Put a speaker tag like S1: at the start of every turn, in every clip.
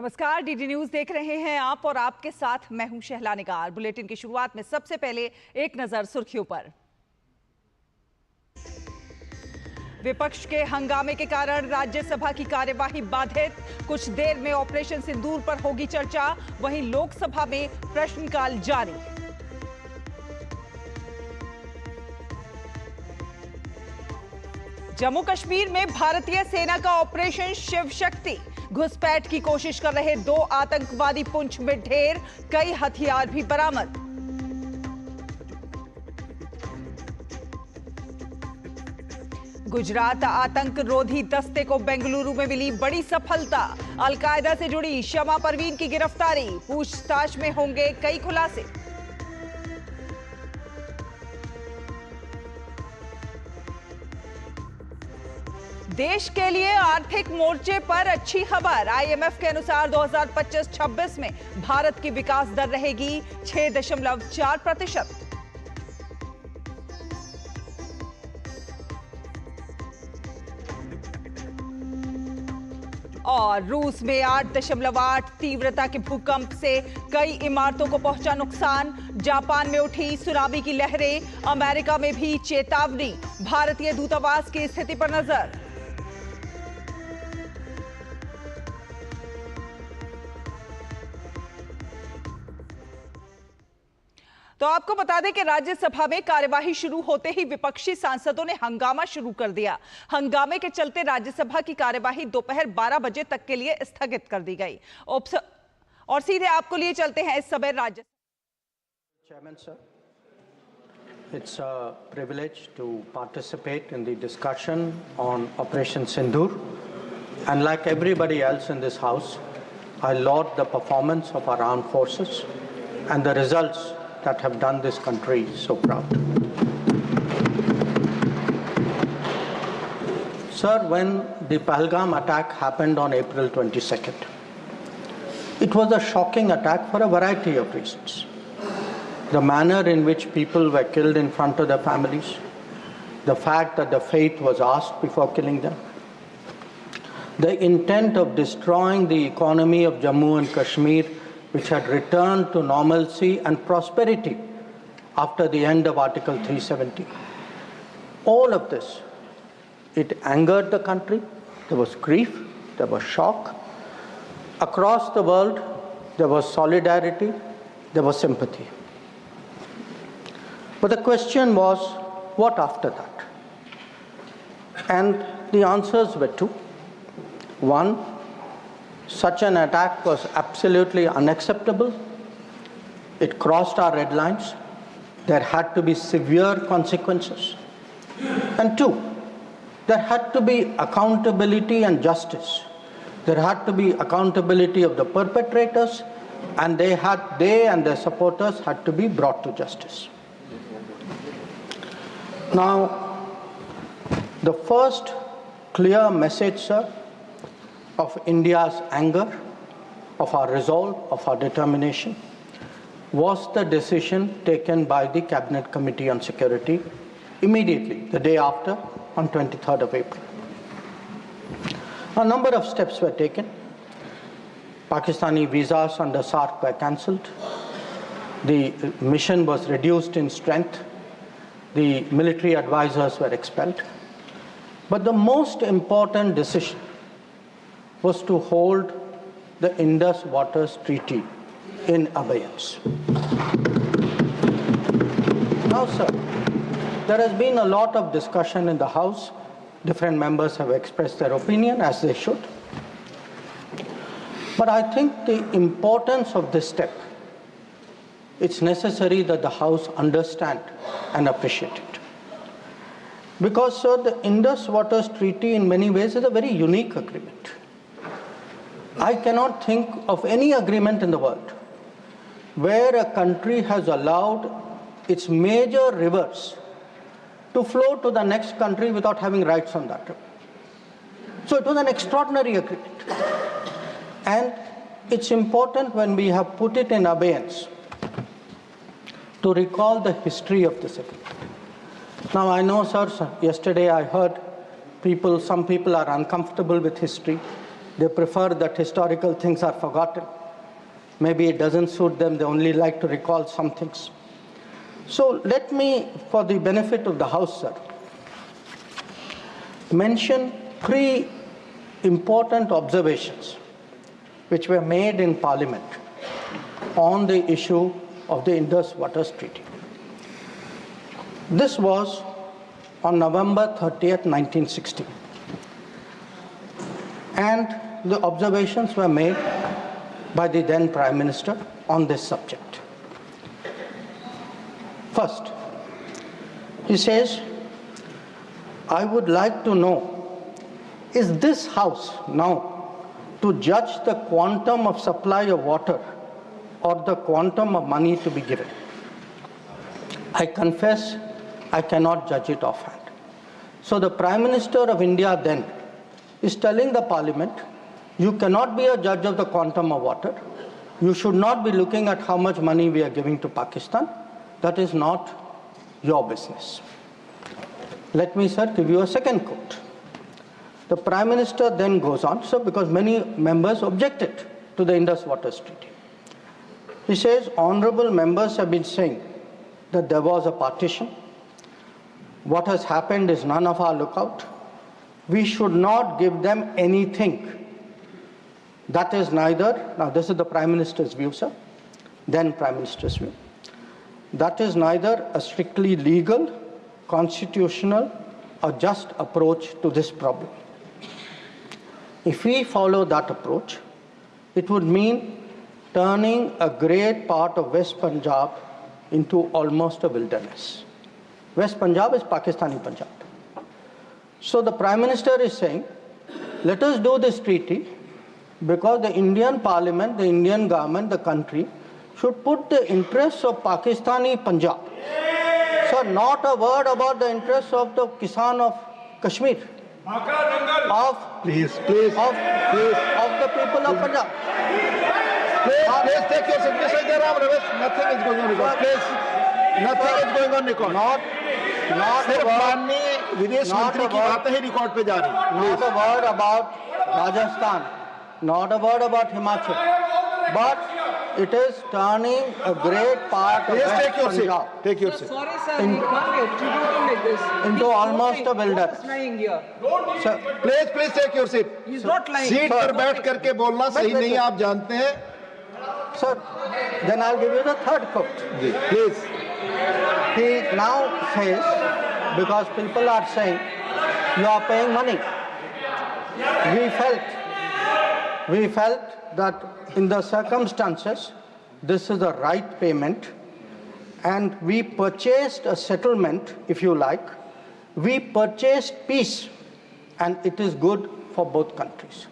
S1: नमस्कार, DD news देख रहे हैं आप और आपके साथ मैं हूं शहला निगार। बुलेटिन की शुरुआत में सबसे पहले एक नजर सुर्खियों पर। विपक्ष के हंगामे के कारण राज्यसभा की कार्यवाही बाधित। कुछ देर में ऑपरेशन सिंदूर पर होगी चर्चा, वहीं लोकसभा में प्रश्नकाल जारी। जम्मू कश्मीर में भारतीय सेना का ऑपरेशन शिवशक्ति। घुसपैठ की कोशिश कर रहे 2 आतंकवादी पुंछ में ढेर, कई हथियार भी बरामद। गुजरात आतंक रोधी दस्ते को बेंगलुरु में मिली बड़ी सफलता। अलकायदा से जुड़ी शमा परवीन की गिरफ्तारी, पूछताछ में होंगे कई खुलासे। देश के लिए आर्थिक मोर्चे पर अच्छी खबर। आईएमएफ के अनुसार 2025-26 में भारत की विकास दर रहेगी 6.4%। और रूस में 8.8 तीव्रता के भूकंप से कई इमारतों को पहुंचा नुकसान। जापान में उठी सुनामी की लहरें, अमेरिका में भी चेतावनी। भारतीय दूतावास की स्थिति पर नजर। तो आपको बता दें कि राज्यसभा में कार्यवाही शुरू होते ही विपक्षी सांसदों ने हंगामा शुरू कर दिया। हंगामे के चलते राज्यसभा की कार्यवाही दोपहर 12 बजे तक के लिए स्थगित कर दी गई। और सीधे आपको लिए चलते हैं इस समय राज्य।
S2: Chairman sir, it's a privilege to participate in the discussion on Operation Sindoor, and like everybody else in this house, I laud the performance of our armed forces and the results that have done this country so proud. Sir, when the Pahalgam attack happened on April 22nd, it was a shocking attack for a variety of reasons. The manner in which people were killed in front of their families, the fact that the faith was asked before killing them, the intent of destroying the economy of Jammu and Kashmir, which had returned to normalcy and prosperity after the end of Article 370. All of this, it angered the country. There was grief, there was shock. Across the world, there was solidarity, there was sympathy. But the question was, what after that? And the answers were two. One, such an attack was absolutely unacceptable. It crossed our red lines. There had to be severe consequences. And two, there had to be accountability and justice. There had to be accountability of the perpetrators, and they and their supporters had to be brought to justice. Now, the first clear message, sir, of India's anger, of our resolve, of our determination, was the decision taken by the Cabinet Committee on Security immediately, the day after, on 23rd of April. A number of steps were taken. Pakistani visas under SARC were cancelled. The mission was reduced in strength. The military advisors were expelled. But the most important decision was to hold the Indus Waters Treaty in abeyance. Now, sir, there has been a lot of discussion in the House. Different members have expressed their opinion, as they should. But I think the importance of this step, it's necessary that the House understand and appreciate it. Because, sir, the Indus Waters Treaty in many ways is a very unique agreement. I cannot think of any agreement in the world where a country has allowed its major rivers to flow to the next country without having rights on that river. So it was an extraordinary agreement. And it's important when we have put it in abeyance to recall the history of this agreement. Now I know, sir, yesterday I heard some people are uncomfortable with history. They prefer that historical things are forgotten. Maybe it doesn't suit them, they only like to recall some things. So let me, for the benefit of the House, sir, mention 3 important observations which were made in Parliament on the issue of the Indus Waters Treaty. This was on November 30th, 1960. And the observations were made by the then Prime Minister on this subject. First, he says, I would like to know, is this House now to judge the quantum of supply of water or the quantum of money to be given? I confess I cannot judge it offhand. So the Prime Minister of India then is telling the Parliament, you cannot be a judge of the quantum of water. You should not be looking at how much money we are giving to Pakistan. That is not your business. Let me, sir, give you a second quote. The Prime Minister then goes on, sir, because many members objected to the Indus Waters Treaty. He says, honorable members have been saying that there was a partition. What has happened is none of our lookout. We should not give them anything. That is neither, now this is the Prime Minister's view, sir, then Prime Minister's view. That is neither a strictly legal, constitutional, or just approach to this problem. If we follow that approach, it would mean turning a great part of West Punjab into almost a wilderness. West Punjab is Pakistani Punjab. So the Prime Minister is saying, let us do this treaty because the Indian Parliament, the Indian government, the country should put the interests of Pakistani Punjab. So not a word about the interests of the Kisan of Kashmir, of the people of Punjab.
S3: Please take your seat. Mr. Jairam Ramesh, nothing is going on record. Please, nothing is going on record. सिर्फ माननीय विदेश मंत्री की बातें ही record पे जा रही हैं.
S2: Not a word about Rajasthan, not a word about Himachal, but it is turning a great part of West Punjab.
S3: Take your seat.
S4: Sorry, sir, we can't be attributing like this.
S2: Into almost a wilderness.
S4: He's lying here.
S2: Sir,
S3: Please take your seat.
S4: He's not lying.
S3: Seat पर बैठ करके बोलना सही नहीं है, आप जानते हैं.
S2: sir, then I'll give you the third quote.
S3: Please.
S2: He now says, because people are saying, you are paying money. We felt that in the circumstances, this is the right payment, and we purchased a settlement, if you like. We purchased peace, and it is good for both countries.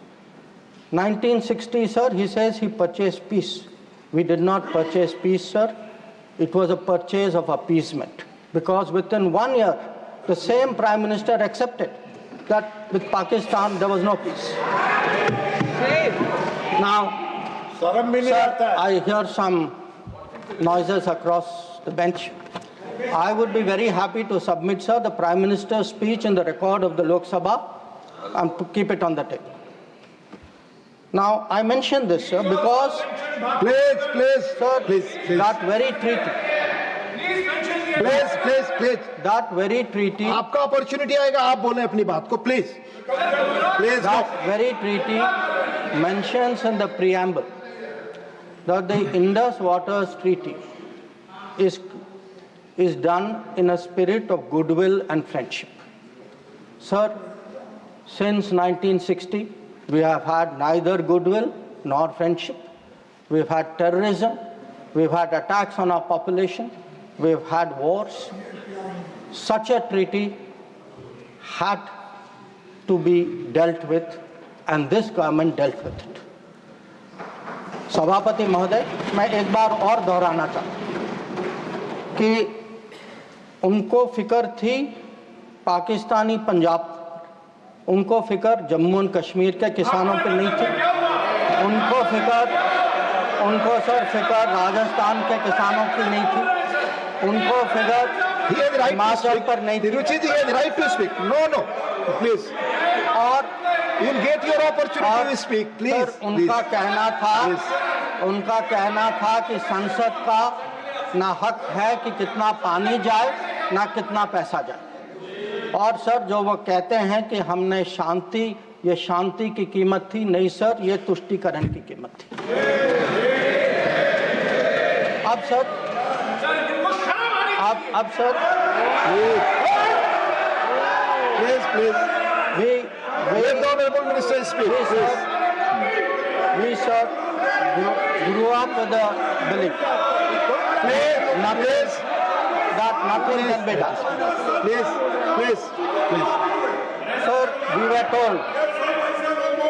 S2: 1960, sir, he says he purchased peace. We did not purchase peace, sir. It was a purchase of appeasement, because within 1 year, the same Prime Minister accepted that with Pakistan there was no peace. Now, sir, I hear some noises across the bench. I would be very happy to submit, sir, the Prime Minister's speech in the record of the Lok Sabha and to keep it on the table. Now, I mention this, sir, because
S3: Please.
S2: that very treaty,
S3: Please.
S2: that very treaty,
S3: आपका opportunity आएगा, आप बोलें अपनी बात को, please.
S2: that very treaty mentions in the preamble that the Indus Waters Treaty is done in a spirit of goodwill and friendship. Sir, since 1960, we have had neither goodwill nor friendship. We've had terrorism, we've had attacks on our population, we've had wars. Such a treaty had to be dealt with, and this government dealt with it. सभापति महोदय, मैं एक बार और दोहराना चाहता हूँ कि उनको फिक्र थी पाकिस्तानी पंजाब, उनको फिक्र जम्मू और कश्मीर के किसानों पर नहीं थी, उनको सर फिक्र राजस्थान के किसानों की नहीं थी, उनको फिक्र हिमाचल पर नहीं थी.
S3: Ruchi ji has right to speak. No, please.
S2: और
S3: You'll get your opportunity to speak, please.
S2: Sir, उनका कहना था कि संसद का ना हक है कि कितना पानी जाए ना कितना पैसा जाए। और सर जो वो कहते हैं कि हमने ये शांति की कीमत थी, नहीं सर, ये तुष्टीकरण की कीमत थी। अब sir
S3: Please. Let the honorable minister speak.
S2: We sir grew up with the belief that nothing can be done.
S3: Please.
S2: Sir, we were told.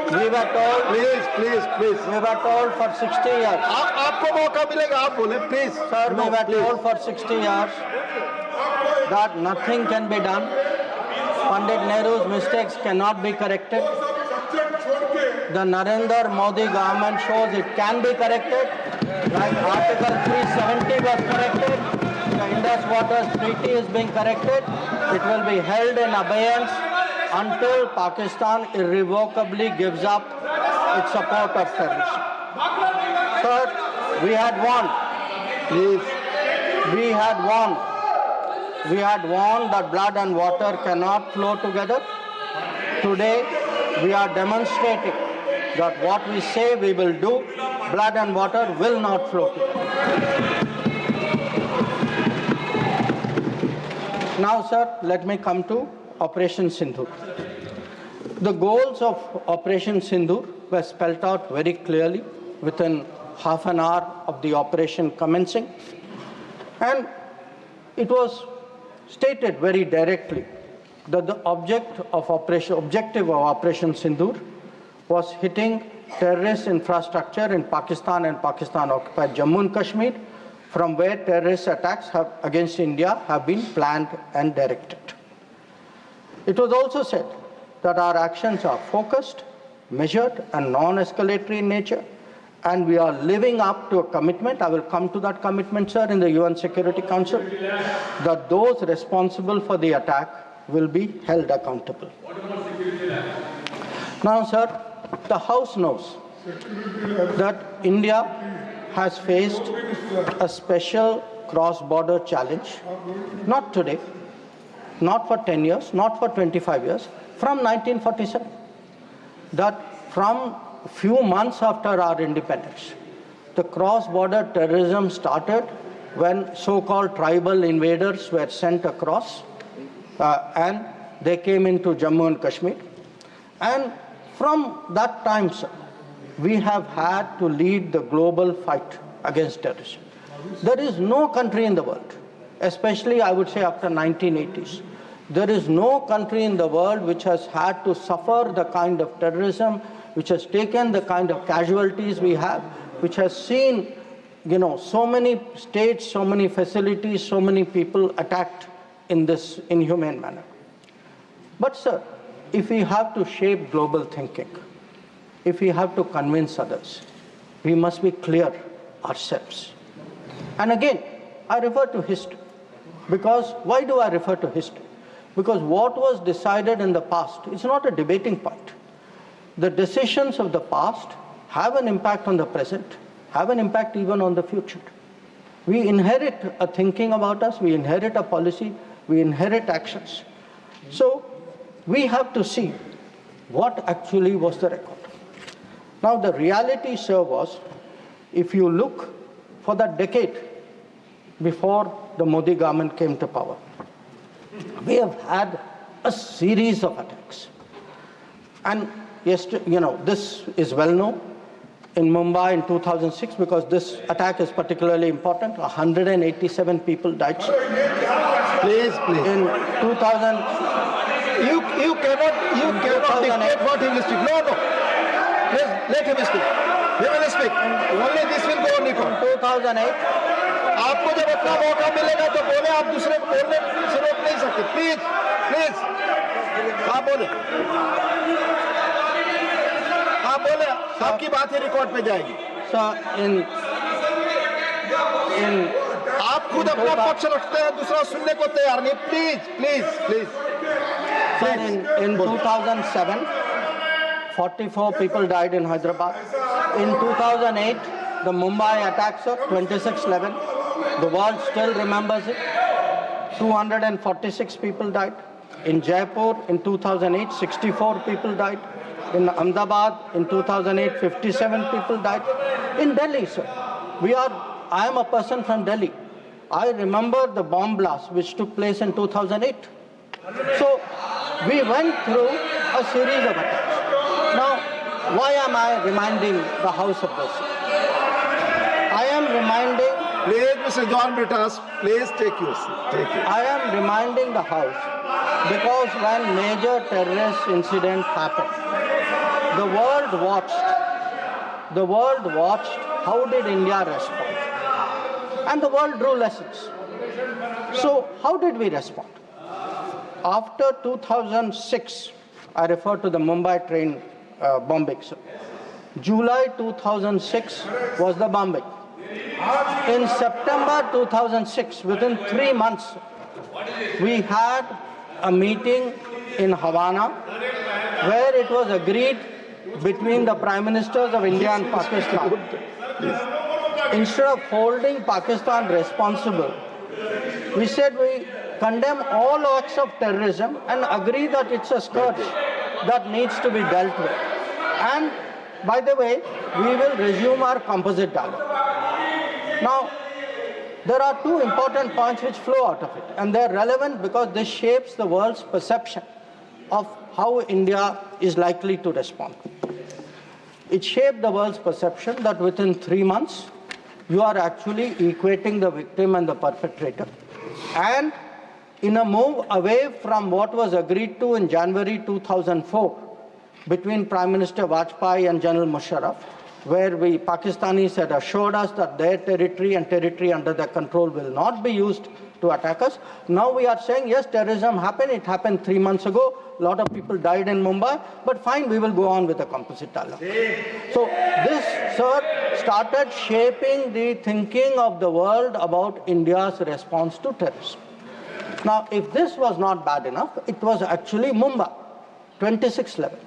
S3: Please.
S2: We were told for 60 years.
S3: आपको मौका मिलेगा, आप बोले, please.
S2: Sir, we were told for 60 years that nothing can be done. Pandit Nehru's mistakes cannot be corrected. The Narendra Modi government shows it can be corrected. Like Article 370 was corrected. The Indus Waters Treaty is being corrected. It will be held in abeyance until Pakistan irrevocably gives up its support of terrorism. Sir, we had warned.
S3: Please.
S2: We had warned that blood and water cannot flow together. Today, we are demonstrating that what we say we will do, blood and water will not flow together. Now, sir, let me come to Operation Sindoor. The goals of Operation Sindoor were spelled out very clearly within half an hour of the operation commencing, and it was stated very directly that the objective of Operation Sindoor was hitting terrorist infrastructure in Pakistan and Pakistan-occupied Jammu and Kashmir, from where terrorist attacks against India have been planned and directed. It was also said that our actions are focused, measured, and non-escalatory in nature, and we are living up to a commitment. I will come to that commitment, sir, in the UN Security Council, that those responsible for the attack will be held accountable. Now, sir, the House knows that India has faced a special cross-border challenge, not today, not for 10 years, not for 25 years, from 1947. That from few months after our independence, the cross-border terrorism started when so-called tribal invaders were sent across and they came into Jammu and Kashmir. And from that time, sir, we have had to lead the global fight against terrorism. There is no country in the world, especially I would say after 1980s, there is no country in the world which has had to suffer the kind of terrorism, which has taken the kind of casualties we have, which has seen, so many states, so many facilities, so many people attacked in this inhumane manner. But sir, if we have to shape global thinking, if we have to convince others, we must be clear ourselves. And again, I refer to history. Because why do I refer to history? Because what was decided in the past is not a debating point. The decisions of the past have an impact on the present, have an impact even on the future. We inherit a thinking about us, we inherit a policy, we inherit actions. So we have to see what actually was the record. Now the reality, sir, was, if you look for the decade before the Modi government came to power, we have had a series of attacks. And this is well known. In Mumbai in 2006, because this attack is particularly important, 187 people died.
S3: Please.
S2: In 2000,
S3: You cannot dictate what he will speak. No. Please, let him speak. He will speak. Only this will go on record.
S2: 2008,
S3: आपको जब अपना मौका मिलेगा तो बोले, आप दूसरे को बोलने से रोक नहीं सकते। प्लीज आप बोले, आपकी बात ही रिकॉर्ड पे जाएगी। आप खुद अपना पक्ष रखते हैं, दूसरा सुनने को तैयार नहीं। Please
S2: in 2007, 44 people died in Hyderabad. In 2008, the Mumbai attacks, 26/11. The world still remembers it. 246 people died. In Jaipur, in 2008, 64 people died. In Ahmedabad, in 2008, 57 people died. In Delhi, sir, I am a person from Delhi. I remember the bomb blast which took place in 2008. So we went through a series of attacks. Now, why am I reminding the House of this? I am reminding...
S3: Please, Mr. John Brittas, please take your seat.
S2: I am reminding the House because when major terrorist incident happened, the world watched how did India respond. And the world drew lessons. So how did we respond? After 2006, I refer to the Mumbai train bombing. July 2006 was the bombing. In September 2006, within 3 months, we had a meeting in Havana where it was agreed between the Prime Ministers of India and Pakistan. Instead of holding Pakistan responsible, we said we condemn all acts of terrorism and agree that it's a scourge that needs to be dealt with. And by the way, we will resume our composite dialogue. Now, there are two important points which flow out of it, and they're relevant because this shapes the world's perception of how India is likely to respond. It shaped the world's perception that within 3 months, you are actually equating the victim and the perpetrator. And in a move away from what was agreed to in January 2004 between Prime Minister Vajpayee and General Musharraf, where Pakistanis had assured us that their territory and territory under their control will not be used to attack us. Now we are saying, yes, terrorism happened. It happened 3 months ago. A lot of people died in Mumbai. But fine, we will go on with the composite dialogue. So this, sir, started shaping the thinking of the world about India's response to terrorism. Now, if this was not bad enough, it was actually Mumbai, 26/11.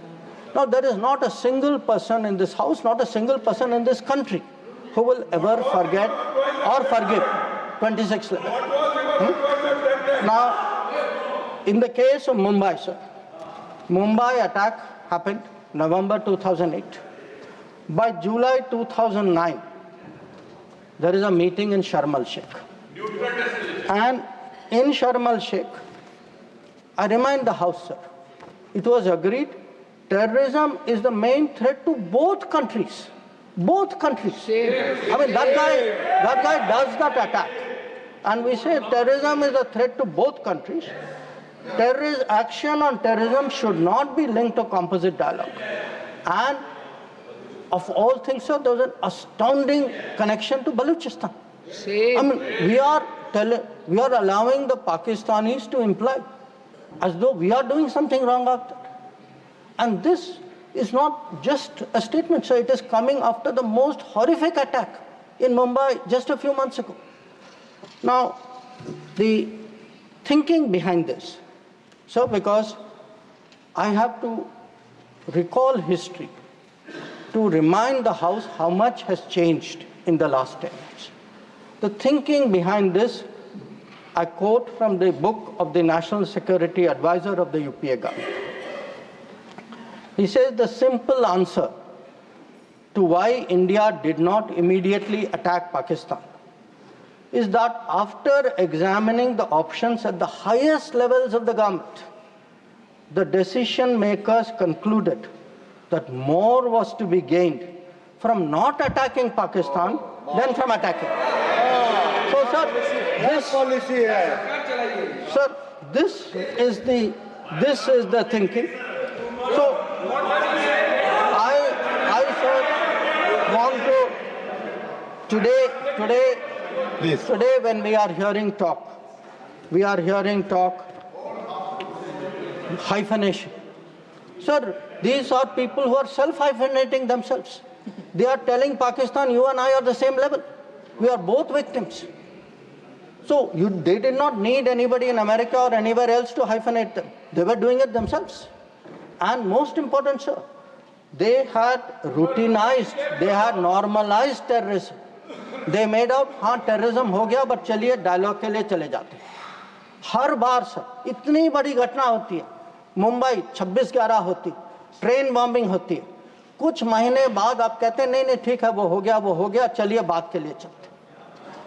S2: Now, there is not a single person in this house, not a single person in this country who will ever forget or forgive 26/11. Now, in the case of Mumbai, sir, Mumbai attack happened November 2008. By July 2009, there is a meeting in Sharm el-Sheikh. And in Sharm el-Sheikh, I remind the House, sir, it was agreed terrorism is the main threat to both countries. Both countries. I mean, that guy does that attack. And we say terrorism is a threat to both countries. Terrorist action on terrorism should not be linked to composite dialogue. And of all things, sir, there was an astounding connection to Balochistan. I mean, we are allowing the Pakistanis to imply as though we are doing something wrong after. And this is not just a statement, sir. It is coming after the most horrific attack in Mumbai just a few months ago. Now, the thinking behind this, sir, because I have to recall history to remind the House how much has changed in the last 10 years. The thinking behind this, I quote from the book of the National Security Advisor of the UPA government. He says the simple answer to why India did not immediately attack Pakistan is that after examining the options at the highest levels of the government, the decision makers concluded that more was to be gained from not attacking Pakistan than from attacking. So, sir, this is the thinking. So, I sir, want to today when we are hearing talk hyphenation. Sir, these are people who are self-hyphenating themselves. They are telling Pakistan, you and I are the same level. We are both victims. So they did not need anybody in America or anywhere else to hyphenate them. They were doing it themselves. And most important, sir, they had routinized, they had normalized terrorism. They made out, हाँ terrorism हो गया, but चलिए dialogue के लिए चले जाते हैं. हर बार sir इतनी बड़ी घटना होती है, मुंबई 26/11 होती, ट्रेन बॉम्बिंग होती है, कुछ महीने बाद आप कहते हैं नहीं नहीं ठीक है वो हो गया चलिए बात के लिए चलते.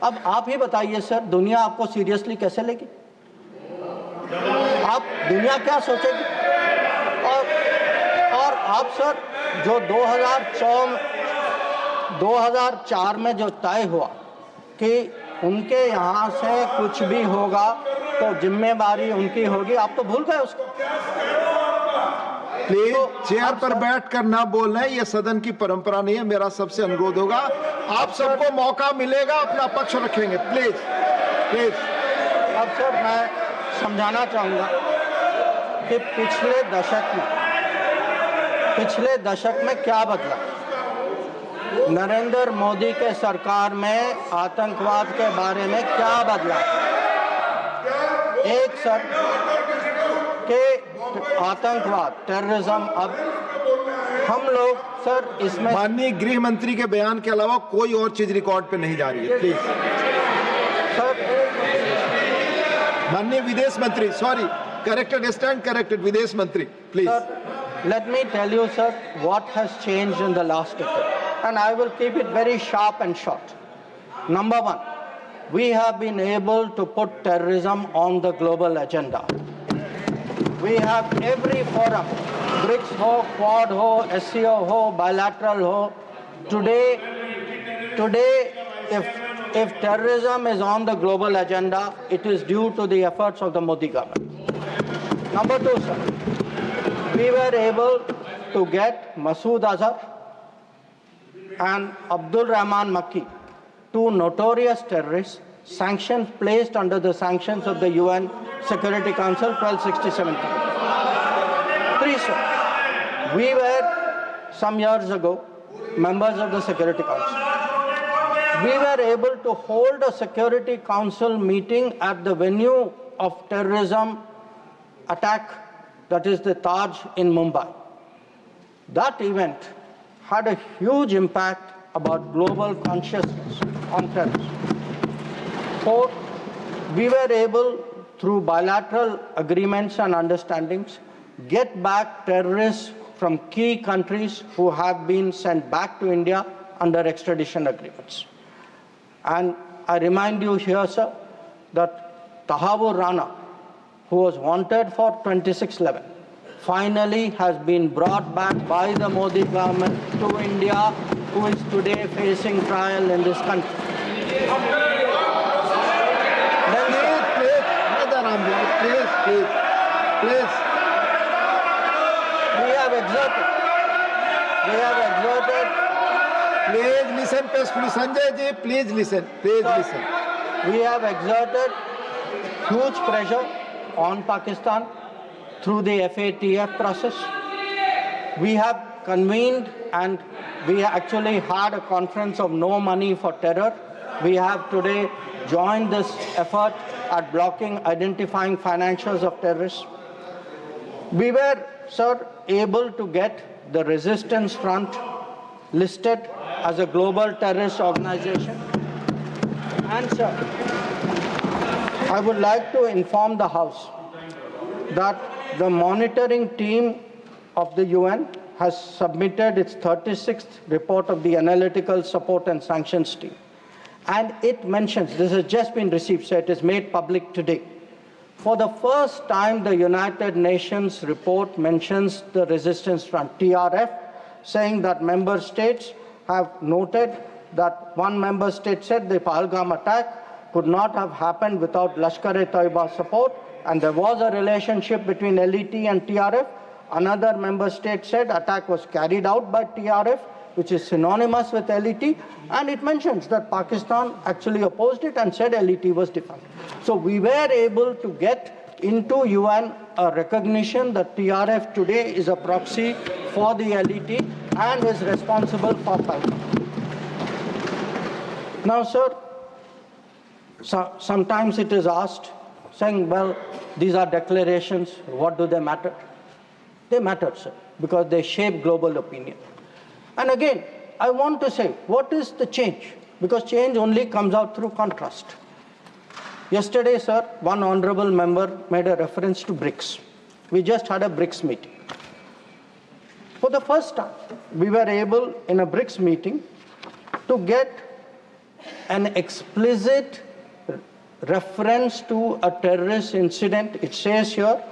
S2: अब आप ही बताइए सर, दुनिया आपको सीरियसली कैसे लेगी? आप दुनिया क्या सोचेगी? और आप सर जो 2004 में जो तय हुआ कि उनके यहाँ से कुछ भी होगा तो जिम्मेदारी उनकी होगी, आप तो भूल गए उसको.
S3: प्लीज चेयर पर बैठकर ना बोलना है, ये सदन की परंपरा नहीं है. मेरा सबसे अनुरोध होगा, आप सबको मौका मिलेगा, अपना पक्ष रखेंगे. Please please.
S2: अब सर मैं समझाना चाहूँगा कि पिछले दशक में क्या बदला. नरेंद्र मोदी के सरकार में आतंकवाद के बारे में क्या बदला? एक सर के आतंकवाद, टेररिज्म, अब हम लोग सर इसमें
S3: माननीय गृह मंत्री के बयान के अलावा कोई और चीज रिकॉर्ड पे नहीं जा रही है. Please
S2: sir.
S3: माननीय विदेश मंत्री, सॉरी, करेक्टेड, स्टैंड करेक्टेड, विदेश मंत्री, please.
S2: Let me tell you, sir, what has changed in the last decade. And I will keep it very sharp and short. Number one, we have been able to put terrorism on the global agenda. We have every forum, BRICS ho, Quad ho, SCO ho, bilateral ho. Today, if terrorism is on the global agenda, it is due to the efforts of the Modi government. Number two, sir, we were able to get Masood Azhar and Abdul Rahman Makki, two notorious terrorists, sanctions placed under the sanctions of the UN Security Council 1260-70. Three, sir, we were some years ago members of the Security Council. We were able to hold a Security Council meeting at the venue of terrorism attack, that is the Taj in Mumbai. That event had a huge impact about global consciousness on terrorism. Fourth, we were able, through bilateral agreements and understandings, get back terrorists from key countries who have been sent back to India under extradition agreements. And I remind you here, sir, that Tahabur Rana, who was wanted for 2611, finally has been brought back by the Modi government to India, who is today facing trial in this country.
S3: Please.
S2: We have exerted.
S3: Please listen, Sanjay ji, please listen. Please listen.
S2: We have exerted huge pressure on Pakistan through the FATF process. We have convened and we actually had a conference of no money for terror. We have today joined this effort at blocking, identifying financials of terrorists. We were, sir, able to get the Resistance Front listed as a global terrorist organization. And, sir, I would like to inform the House that the monitoring team of the UN has submitted its 36th report of the Analytical Support and Sanctions Team. And it mentions, this has just been received, so it is made public today. For the first time, the United Nations report mentions the Resistance Front, TRF, saying that member states have noted that one member state said the Pahalgam attack could not have happened without Lashkar-e-Taiba support, and there was a relationship between LET and TRF. Another member state said attack was carried out by TRF, which is synonymous with LET, and it mentions that Pakistan actually opposed it and said LET was defunct. So we were able to get into UN a recognition that TRF today is a proxy for the LET and is responsible for Pahalgam. Now, sir, sometimes it is asked, saying, well, these are declarations, what do they matter? They matter, sir, because they shape global opinion. And again, I want to say, what is the change? Because change only comes out through contrast. Yesterday, sir, one honorable member made a reference to BRICS. We just had a BRICS meeting. For the first time, we were able, in a BRICS meeting, to get an explicit reference to a terrorist incident. It says here,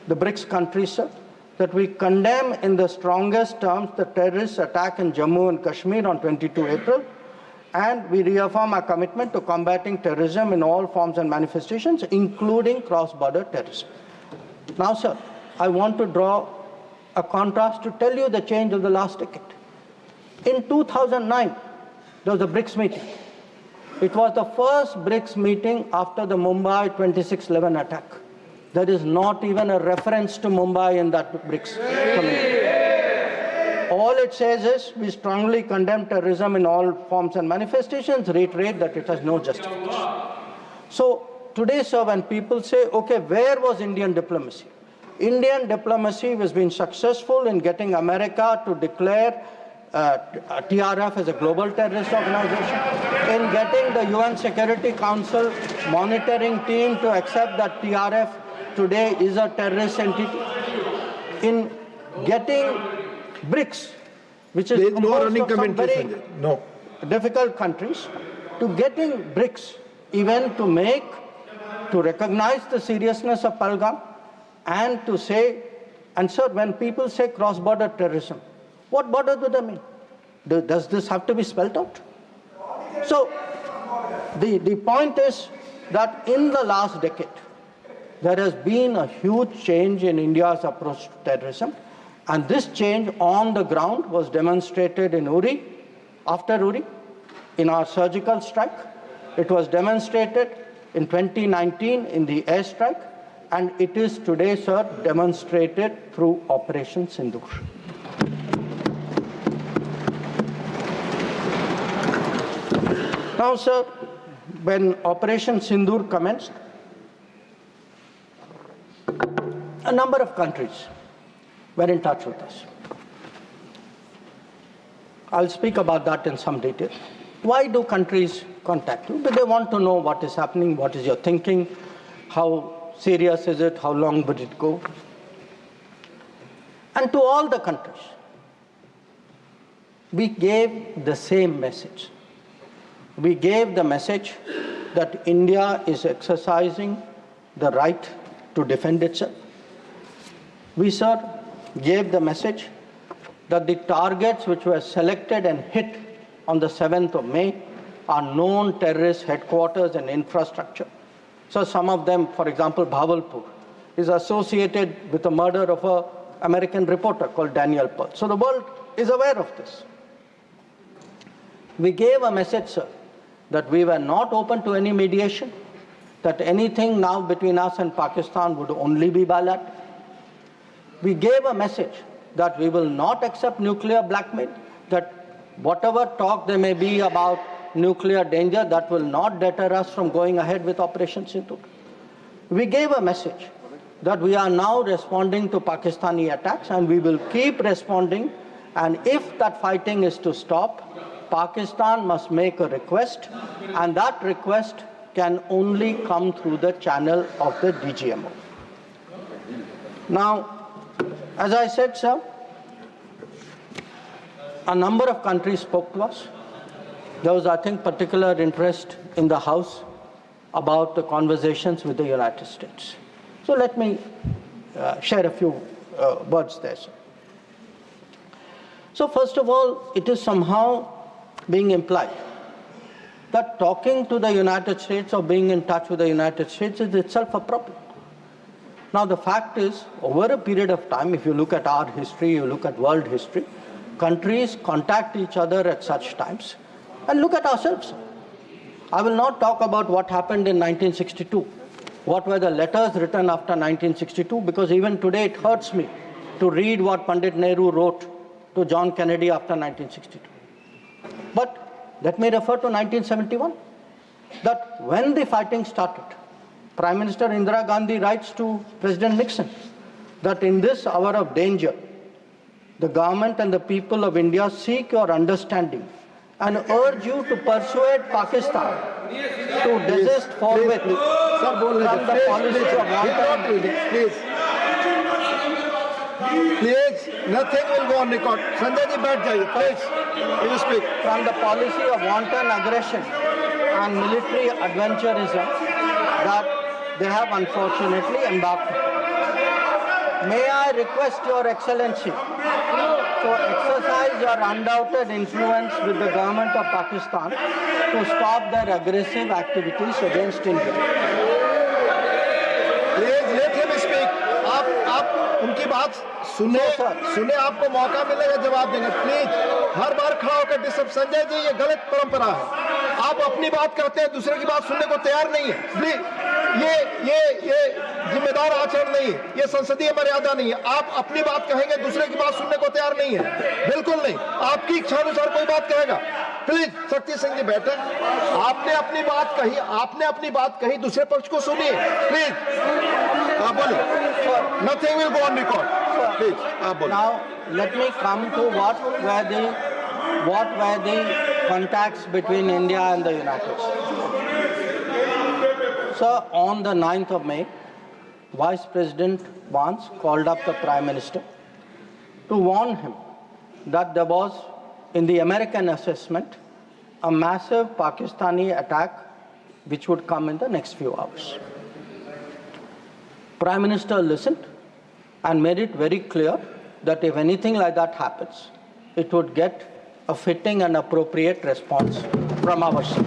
S2: the BRICS countries, sir, that we condemn in the strongest terms the terrorist attack in Jammu and Kashmir on 22 April, and we reaffirm our commitment to combating terrorism in all forms and manifestations, including cross-border terrorism. Now, sir, I want to draw a contrast to tell you the change of the last decade. In 2009, there was a BRICS meeting. It was the first BRICS meeting after the Mumbai 26/11 attack. There is not even a reference to Mumbai in that BRICS community. All it says is, we strongly condemn terrorism in all forms and manifestations, reiterate that it has no justification. So today, sir, when people say, okay, where was Indian diplomacy? Indian diplomacy has been successful in getting America to declare TRF as a global terrorist organization, in getting the UN Security Council monitoring team to accept that TRF today is a terrorist entity, in getting BRICS, which is composed of some very difficult countries, to getting BRICS even to recognize the seriousness of Pahalgam and to say, and sir, when people say cross-border terrorism, what border do they mean? Does this have to be spelled out? So the point is that in the last decade, there has been a huge change in India's approach to terrorism. And this change on the ground was demonstrated in Uri, after Uri, in our surgical strike. It was demonstrated in 2019 in the airstrike. And it is today, sir, demonstrated through Operation Sindoor. Now, sir, when Operation Sindoor commenced, a number of countries were in touch with us. I'll speak about that in some detail. Why do countries contact you? Because they want to know what is happening, what is your thinking, how serious is it, how long would it go? And to all the countries, we gave the same message. We gave the message that India is exercising the right to defend itself. We, sir, gave the message that the targets which were selected and hit on the 7th of May are known terrorist headquarters and infrastructure. So some of them, for example, Bhavalpur, is associated with the murder of an American reporter called Daniel Pearl. So the world is aware of this. We gave a message, sir, that we were not open to any mediation, that anything now between us and Pakistan would only be bilateral. We gave a message that we will not accept nuclear blackmail, that whatever talk there may be about nuclear danger, that will not deter us from going ahead with Operation Sindoor. We gave a message that we are now responding to Pakistani attacks and we will keep responding, and if that fighting is to stop, Pakistan must make a request, and that request can only come through the channel of the DGMO. Now, as I said, sir, a number of countries spoke to us. There was, I think, particular interest in the House about the conversations with the United States. So let me share a few words there, sir. So first of all, it is somehow being implied that talking to the United States or being in touch with the United States is itself a problem. Now the fact is, over a period of time, if you look at our history, you look at world history, countries contact each other at such times. And look at ourselves. I will not talk about what happened in 1962. What were the letters written after 1962? Because even today it hurts me to read what Pandit Nehru wrote to John Kennedy after 1962. But let me refer to 1971. That when the fighting started, Prime Minister Indira Gandhi writes to President Nixon that in this hour of danger, the government and the people of India seek your understanding and urge you to persuade Pakistan to desist forthwith from the policy of wanton.
S3: Please, nothing will go on record. Sanjay ji, baith jaiye, please. You speak.
S2: From the policy of wanton aggression and military adventurism that they have unfortunately embarked on. May I request Your Excellency to exercise your undoubted influence with the government of Pakistan to stop their aggressive activities against India.
S3: Please let him speak. आप उनकी बात सुने आपको मौका मिलेगा जवाब देंगे. Please हर बार खड़ा होकर डिस्टर्ब. संजय जी, ये गलत परंपरा है. आप अपनी बात करते हैं, दूसरे की बात सुनने को तैयार नहीं है. प्लीज ये जिम्मेदार आचरण नहीं है. ये संसदीय मर्यादा नहीं है. आप अपनी बात कहेंगे, दूसरे की बात सुनने को तैयार नहीं है. बिल्कुल नहीं. आपकी इच्छा अनुसार कोई बात कहेगा. प्लीज शक्ति सिंह जी बैठे. आपने अपनी बात कही, दूसरे पक्ष को सुनिए. प्लीज आप बोलिए. Nothing will go on record. Please,
S2: now let me come to what were the contacts between India and the United States. So on the 9th of May, Vice President Vance called up the Prime Minister to warn him that there was, in the American assessment, a massive Pakistani attack which would come in the next few hours. Prime Minister listened and made it very clear that if anything like that happens, it would get a fitting and appropriate response from our side.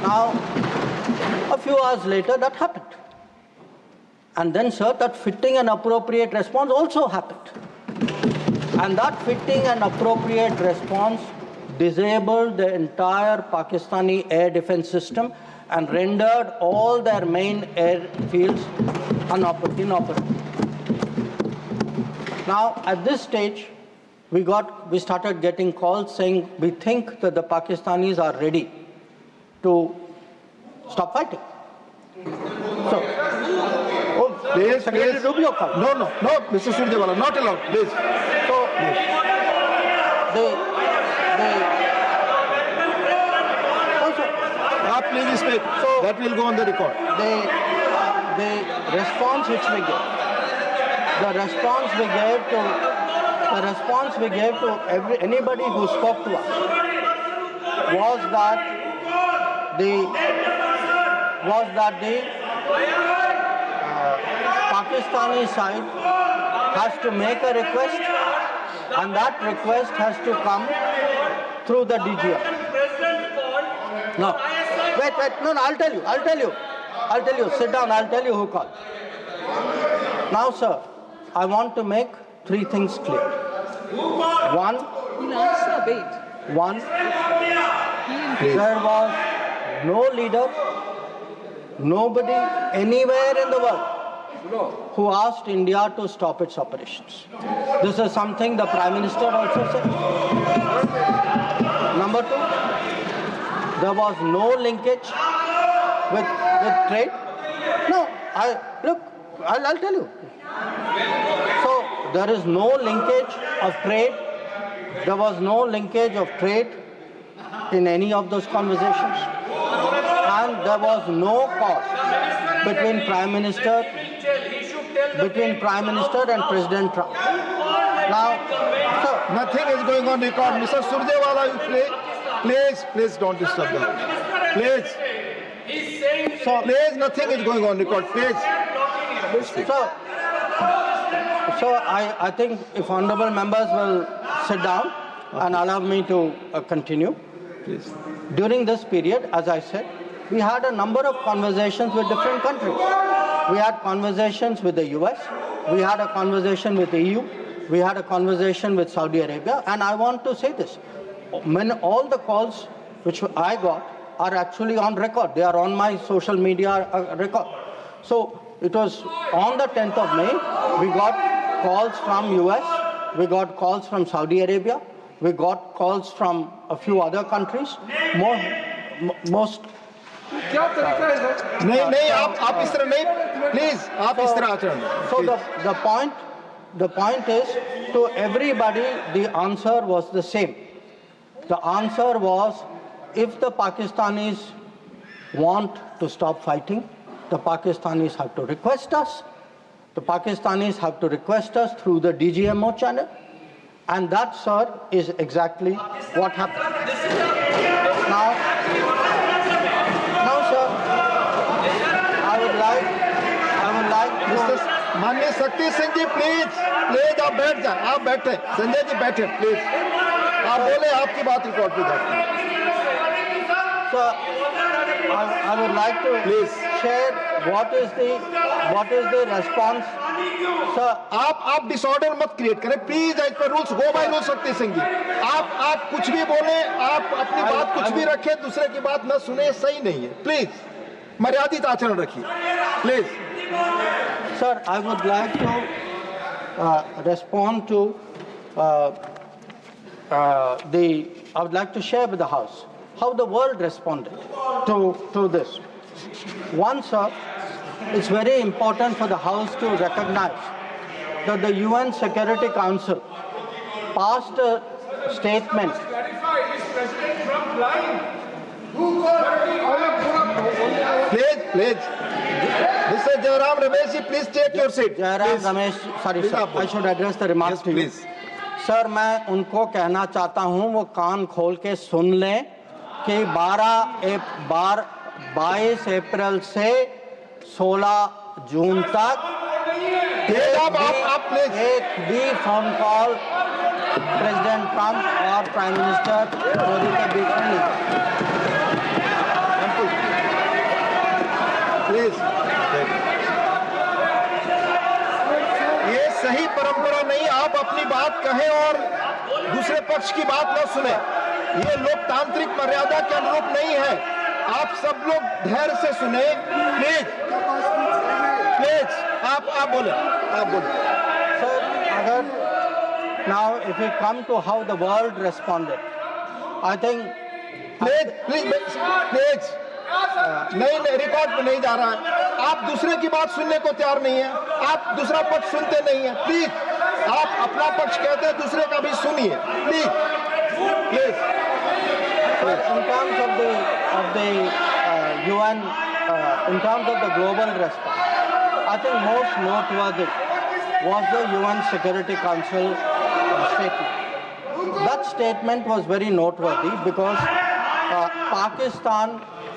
S2: Now, a few hours later, that happened. And then, sir, that fitting and appropriate response also happened. And that fitting and appropriate response disabled the entire Pakistani air defense system and rendered all their main airfields inoperable. Now, at this stage, we started getting calls saying we think that the Pakistanis are ready to stop fighting. So,
S3: please,
S2: Secretary Rubio called.
S3: No, Mr. Surjewala, not allowed. Please.
S2: So,
S3: please speak. So that will go on the record.
S2: The response which we gave, anybody who spoke to us was that the Pakistani side has to make a request, and that request has to come through the DGR. No. Wait, no, I'll tell you. Sit down, I'll tell you who called. Now, sir, I want to make three things clear. One, there was no leader, nobody anywhere in the world who asked India to stop its operations. This is something the Prime Minister also said. Number two, there was no linkage with trade. No, I'll tell you. So there is no linkage of trade. There was no linkage of trade in any of those conversations. And there was no cause between Prime Minister and President Trump. Now, so
S3: nothing is going on record. Mr. Surjewala, please don't disturb them. Please. Please, nothing is going on record. Please.
S2: So I think if honorable members will sit down and allow me to continue.
S3: Please.
S2: During this period, as I said, we had a number of conversations with different countries. We had conversations with the US, we had a conversation with the EU, we had a conversation with Saudi Arabia, and I want to say this. All the calls which I got are actually on record. They are on my social media record. So it was on the 10th of May, we got calls from US, we got calls from Saudi Arabia, we got calls from a few other countries.
S4: क्या तरीका है sir?
S3: नहीं नहीं, आप इस तरह नहीं, please आप इस तरह आचरण।
S2: So the point is, to everybody the answer was the same. The answer was, if the Pakistanis want to stop fighting, the Pakistanis have to request us. The Pakistanis have to request us through the DGMO channel, and that, sir, is exactly what happened. Now, sir, I would like to.
S3: माननीय शक्ति सिंह जी, please आप बैठ जाए, आप बैठे, संजय जी बैठे, please आप बोले, आपकी बात रिकॉर्ड पे जाती है।
S2: Sir, I would like to
S3: Please
S2: share what is the response. Sir,
S3: आप डिसऑर्डर मत क्रिएट करें please, as per rules, go by rules. Shakti Singh जी, आप कुछ भी बोले, आप अपनी बात कुछ भी रखें, दूसरे की बात न सुने, सही नहीं है। प्लीज मर्यादित आचरण रखिए, please.
S2: Sir, I would like to respond to I would like to share with the House how the world responded to this. One, sir, it's very important for the House to recognize that the UN Security Council passed a statement.
S3: Please. Mr. Jairam Ramesh ji, please take your seat.
S2: Jairam Ramesh, sorry sir, I should address the remarks to you.
S3: Please.
S2: Sir, मैं उनको कहना चाहता हूं, वो कान खोल के सुन लें कि 22 अप्रैल से 16 जून तक एक भी फोन कॉल प्रेसिडेंट ट्रंप और प्राइम मिनिस्टर मोदी के बीच में नहीं।
S3: प्लीज, ये सही परंपरा नहीं, आप अपनी बात कहें और दूसरे पक्ष की बात न सुने, ये लोकतांत्रिक मर्यादा के अनुरूप नहीं है। आप सब लोग धैर्य से सुने, प्लीज आप बोले।
S2: सर, अगर now if we come to how the world responded, I think
S3: please नहीं, रिकॉर्ड पे नहीं जा रहा है। आप दूसरे की बात सुनने को तैयार नहीं है, आप दूसरा पक्ष सुनते नहीं है। प्लीज, आप अपना पक्ष कहते हैं, दूसरे का भी सुनिए, please.
S2: In terms of the UN, in terms of the global response, I think most noteworthy was the UN Security Council statement. That statement was very noteworthy because Pakistan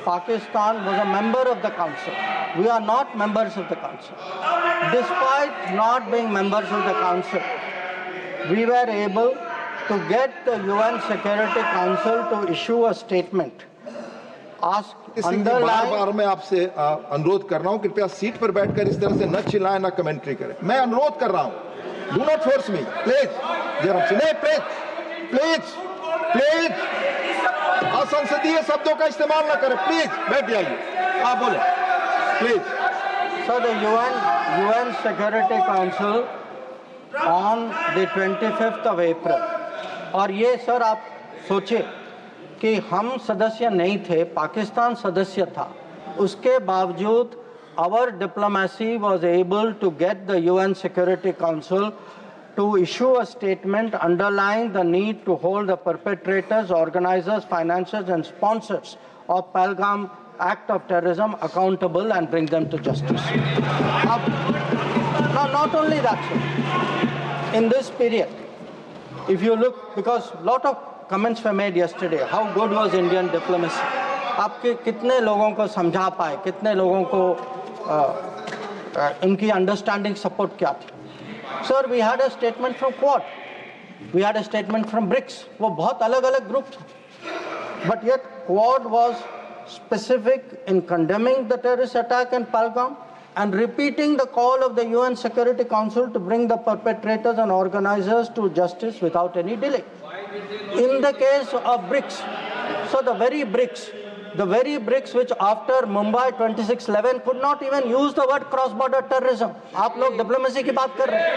S2: was a member of the council. We are not members of the council. Despite not being members of the council, we were able to get the UN Security Council to issue a statement.
S3: बार मैं आपसे अनुरोध कर रहा हूं, कृपया seat पर बैठकर इस तरह से न चिल्लाएं, न कमेंट्री करें। मैं अनुरोध कर रहा हूं, do not force me, please. Please असंसदीय शब्दों का इस्तेमाल न करें, प्लीज बैठ जाइए, आप बोले, please.
S2: So the UN Security Council on the 25th of April, और ये सर आप सोचिए कि हम सदस्य नहीं थे, पाकिस्तान सदस्य था, उसके बावजूद our diplomacy was able to get the UN Security Council to issue a statement underlying the need to hold the perpetrators, organizers, financiers and sponsors of Pahalgam act of terrorism accountable and bring them to justice. Now, not only that, sir, in this period, if you look, because a lot of comments were made yesterday, how good was Indian diplomacy? आपके कितने लोगों को समझा पाए, कितने लोगों को इनकी अंडरस्टैंडिंग सपोर्ट क्या थी? Sir, we had a statement from Quad, we had a statement from BRICS, वो बहुत अलग-अलग ग्रुप थे, but yet Quad was specific in condemning the terrorist attack in Pahalgam and repeating the call of the UN Security Council to bring the perpetrators and organizers to justice without any delay. In the case of BRICS, so the very BRICS which after Mumbai 26/11 could not even use the word cross-border terrorism. आप लोग diplomacy की बात कर रहे हैं,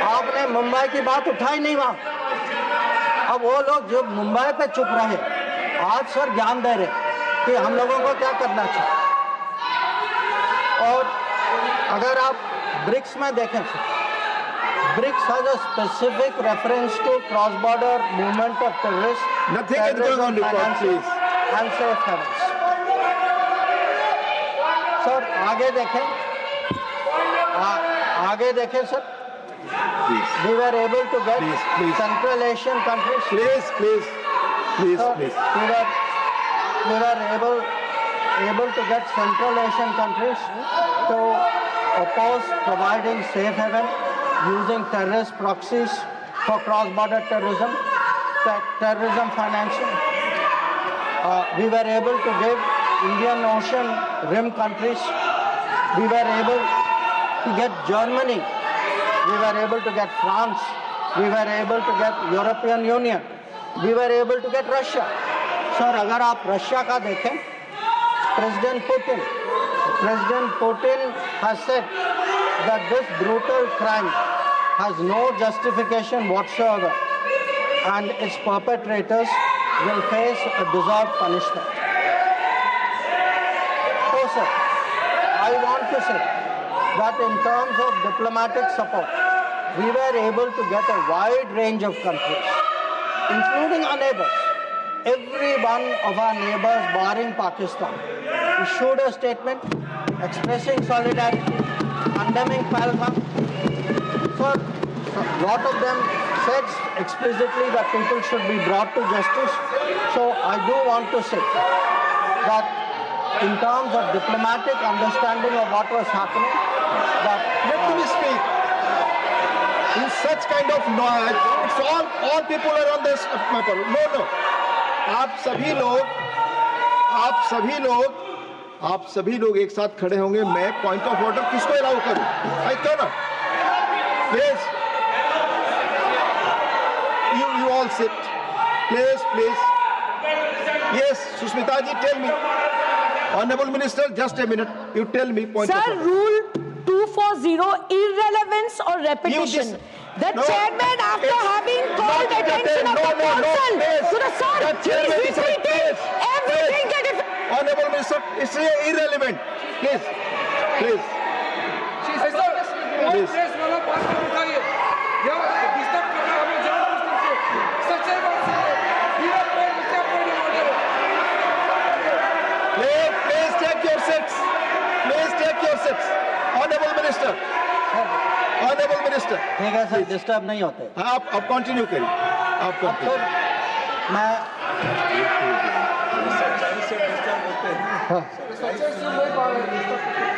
S2: आपने मुंबई की बात उठाई नहीं वहाँ। अब वो लोग जो मुंबई पे चुप रहे, आज सर ज्ञान दे रहे कि हम लोगों को क्या करना चाहिए। और अगर आप ब्रिक्स में देखें, BRICS has a specific reference to cross-border movement of terrorists,
S3: Nothing is going on record, please.
S2: And safe havens. Sir आगे देखें sir.
S3: Please.
S2: We were able to get
S3: Please.
S2: Central Asian countries.
S3: Please.
S2: Sir, we were able to get Central Asian countries to oppose providing safe haven using terrorist proxies for cross-border terrorism, terrorism financing. We were able to give Indian Ocean rim countries. We were able to get Germany. We were able to get France. We were able to get European Union. We were able to get Russia. Sir, अगर आप Russia का देखें, President Putin has said that this brutal crime has no justification whatsoever, and its perpetrators will face a deserved punishment. So, sir, I want to say that in terms of diplomatic support, we were able to get a wide range of countries, including our neighbors. Every one of our neighbors, barring Pakistan, issued a statement expressing solidarity, condemning Pahalgam. So, a lot of them said explicitly that people should be brought to justice. So, I do want to say that in terms of diplomatic understanding of what was happening, that
S3: Let me speak. In such kind of noise, it's all people are on this matter. No. आप सभी लोग एक साथ खड़े होंगे, मैं point of order किसको allow करूं? I can not. Please, you all sit. Please. Yes, Sushmita ji, tell me. Honorable Minister, just a minute. You tell me point of
S5: Sir,
S3: order.
S5: Rule 240, irrelevance or repetition. The chairman, after having called attention of the council to the sir, he is repeating everything that is...
S3: Honorable Minister, it's irrelevant. Please.
S4: Press वाला बात को उठाइए, या disturb करना हमें जानबूझकर सच्चाई बात से पूरा पॉइंट क्या पॉइंट ऑर्डर है.
S3: Please take your seats. Honorable Minister.
S2: ठीक है सर, डिस्टर्ब नहीं होते.
S3: आप कंटिन्यू करिए. आप कंटिन्यू.
S2: मैं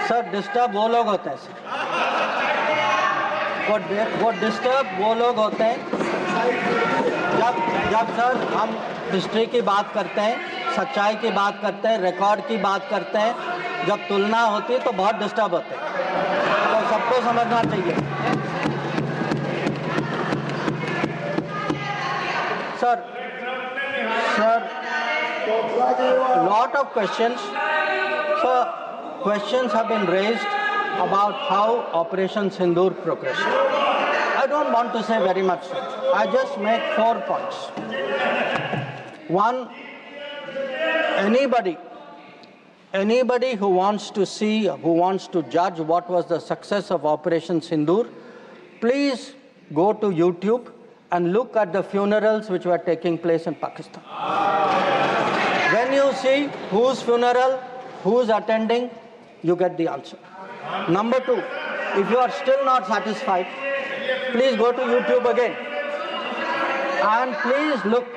S2: सर डिस्टर्ब वो लोग होते हैं सर, वो डिस्टर्ब वो लोग होते हैं जब सर हम हिस्ट्री की बात करते हैं, सच्चाई की बात करते हैं, रिकॉर्ड की बात करते हैं, जब तुलना होती है तो बहुत डिस्टर्ब होते हैं. तो सबको समझना चाहिए. Sir lot of questions. So questions have been raised about how Operation Sindoor progressed. I don't want to say very much. I just make 4 points. One, anybody who wants to see, who wants to judge what was the success of Operation Sindoor, please go to YouTube and look at the funerals which were taking place in Pakistan. When you see whose funeral, who's attending, you get the answer. Number 2, if you are still not satisfied, please go to YouTube again and please look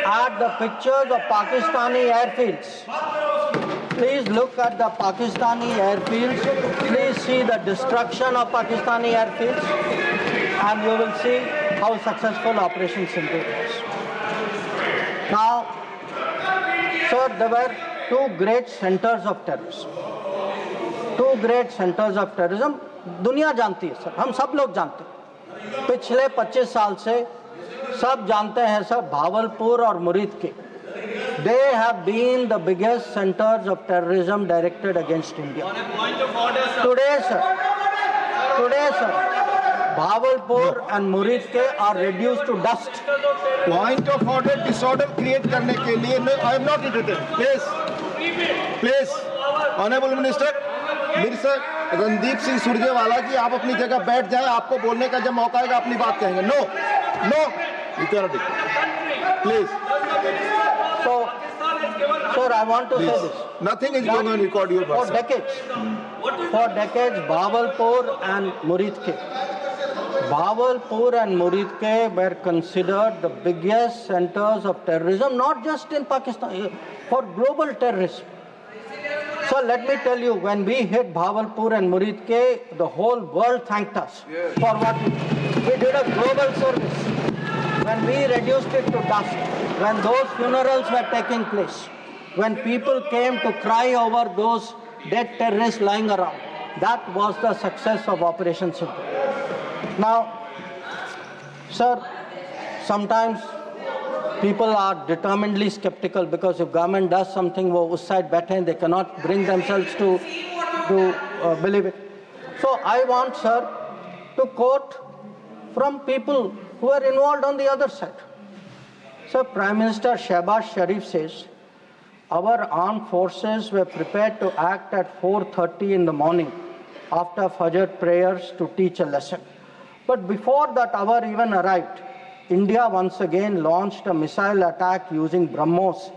S2: at the pictures of Pakistani airfields. Please look at the Pakistani airfields. Please see the destruction of Pakistani airfields, and you will see how successful Operation Sindoor was. Now, sir, there were 2 great centers of terrorism. 2 great centers of terrorism. दुनिया जानती है sir, हम सब लोग जानते हैं. पिछले 25 साल से सब जानते हैं सर, भावलपुर और मुरीद के. They have been the biggest centers of terrorism directed against India. Today, sir, Bhavalpur and Murid ke are reduced to dust.
S3: Point of order, disorder create करने के लिए, I am not interested. Please. Please honourable minister, minister Randeep Singh Surjewala ji, आप अपनी जगह बैठ जाएं, आपको बोलने का जब मौका आएगा अपनी बात कहेंगे. No no, you can not, please.
S2: Sir, I want to say this.
S3: Nothing is going on record your
S2: For
S3: person.
S2: decades, Bahawalpur and Muridke were considered the biggest centers of terrorism, not just in Pakistan, for global terrorism. So let me tell you, when we hit Bahawalpur and Muridke, the whole world thanked us for what we did. We did a global service. When we reduced it to dust, when those funerals were taking place, when people came to cry over those dead terrorists lying around, that was the success of Operation Sindoor. Now, sir, sometimes people are determinedly skeptical because if government does something, wo us side baithe, they cannot bring themselves to believe it. So I want, sir, to quote from people who are involved on the other side. So Prime Minister Shehbaz Sharif says, our armed forces were prepared to act at 4:30 in the morning after Fajr prayers to teach a lesson. But before that hour even arrived, India once again launched a missile attack using BrahMos,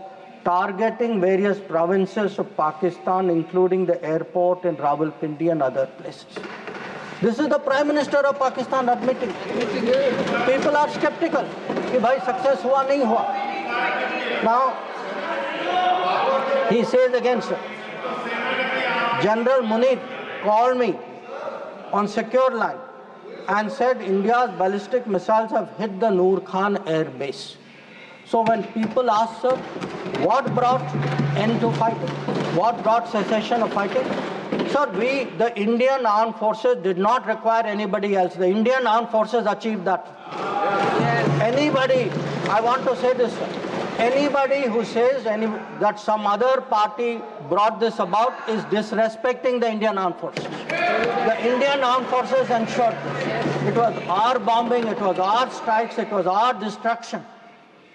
S2: targeting various provinces of Pakistan, including the airport in Rawalpindi and other places. This is the Prime Minister of Pakistan admitting. People are skeptical. Ki bhai success hua nahi hua. Now, he says again, sir, General Munir called me on secure line and said India's ballistic missiles have hit the Noor Khan air base. So when people ask, sir, what brought end to fighting? What brought cessation of fighting? Sir, the Indian armed forces did not require anybody else. The Indian armed forces achieved that. Yes. Anybody, I want to say this, sir. Anybody who says that some other party brought this about is disrespecting the Indian armed forces. The Indian armed forces ensured this. It was our bombing, it was our strikes, it was our destruction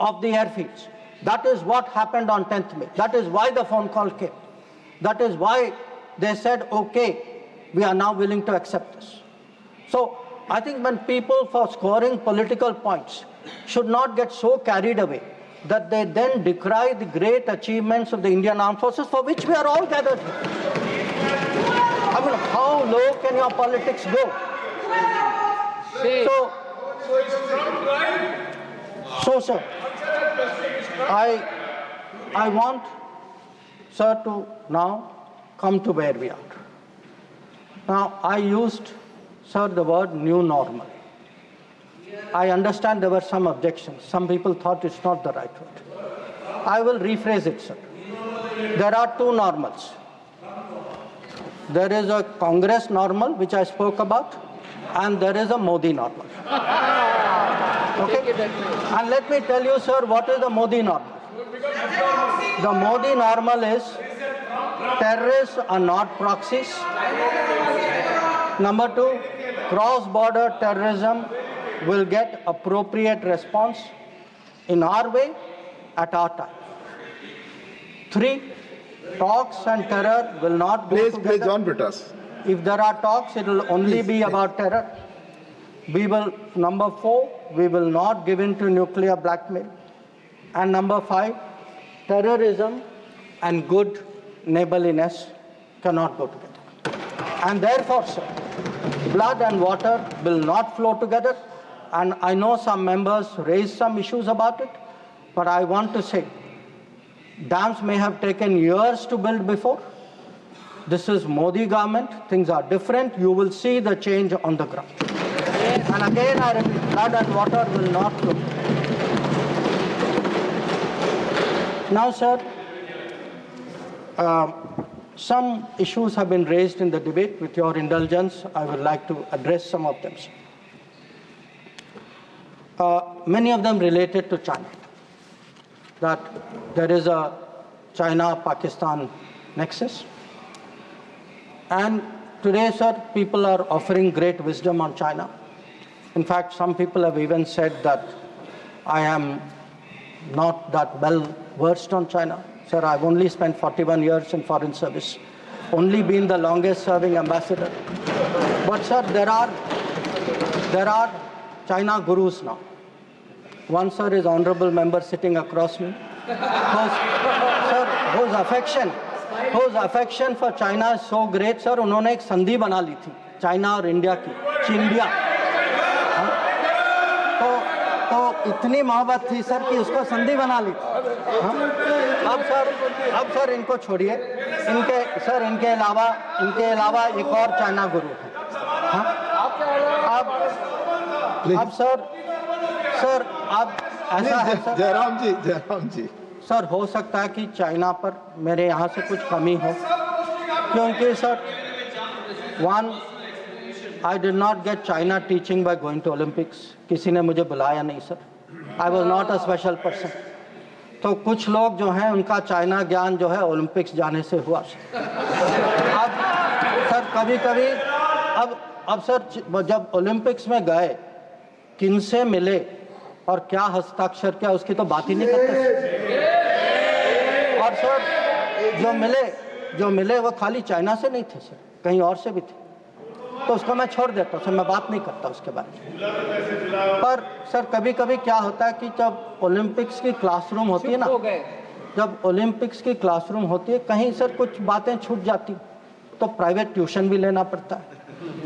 S2: of the airfields. That is what happened on 10th May. That is why the phone call came. That is why they said, okay, we are now willing to accept this. So I think when people, for scoring political points, should not get so carried away that they then decry the great achievements of the Indian armed forces for which we are all gathered here. I mean, how low can your politics go? So sir, I want, sir, to now come to where we are. Now, I used, sir, the word new normal. I understand there were some objections. Some people thought it's not the right word. I will rephrase it, sir. There are two normals. There is a Congress normal, which I spoke about, and there is a Modi normal. Okay? And let me tell you, sir, what is the Modi normal? The Modi normal is terrorists are not proxies. Number two, cross-border terrorism will get appropriate response in our way at our time. Three, talks and terror will not go together.
S3: Please, John Britas.
S2: If there are talks, it will only be about terror. We will, number four, we will not give in to nuclear blackmail. And number five, terrorism and good neighborliness cannot go together. And therefore, sir, blood and water will not flow together. And I know some members raised some issues about it, but I want to say, dams may have taken years to build before. This is Modi government, things are different. You will see the change on the ground. Yes. And again, I repeat, blood and water will not flow. Now, sir, some issues have been raised in the debate. With your indulgence, I would like to address some of them, sir. Many of them related to China, that there is a China-Pakistan nexus. And today, sir, people are offering great wisdom on China. In fact, some people have even said that I am not that well versed on China. Sir, I've only spent 41 years in foreign service, only been the longest serving ambassador. But sir, there are China gurus now. One sir is honorable member sitting across me. Whose affection for China is so great, sir. उन्होंने एक संधि बना ली थी China और India की, चिंडिया। तो इतनी मोहब्बत थी सर कि उसको संधि बना ली। अब सर इनको छोड़िए, इनके अलावा एक और चाइना गुरु है। अब सर अब ऐसा है सर,
S3: जयराम जी
S2: सर, हो सकता है कि चाइना पर मेरे यहाँ से कुछ कमी हो, क्योंकि sir I did not get China teaching by going to Olympics. किसी ने मुझे बुलाया नहीं sir. I was not a special person. तो कुछ लोग जो हैं उनका चाइना ज्ञान जो है ओलंपिक्स जाने से हुआ। अब सर कभी-कभी अब सर जब ओलंपिक्स में गए किनसे मिले और क्या हस्ताक्षर किया उसकी तो बात ही नहीं करते। और सर जो मिले वो खाली चाइना से नहीं थे सर, कहीं और से भी थे। तो उसको मैं छोड़ देता हूँ सर, मैं बात नहीं करता उसके बारे में। पर सर कभी-कभी क्या होता है कि जब ओलंपिक्स की क्लासरूम होती है ना, जब ओलंपिक्स की क्लासरूम होती है कहीं सर कुछ बातें छूट जाती तो प्राइवेट ट्यूशन भी लेना पड़ता है।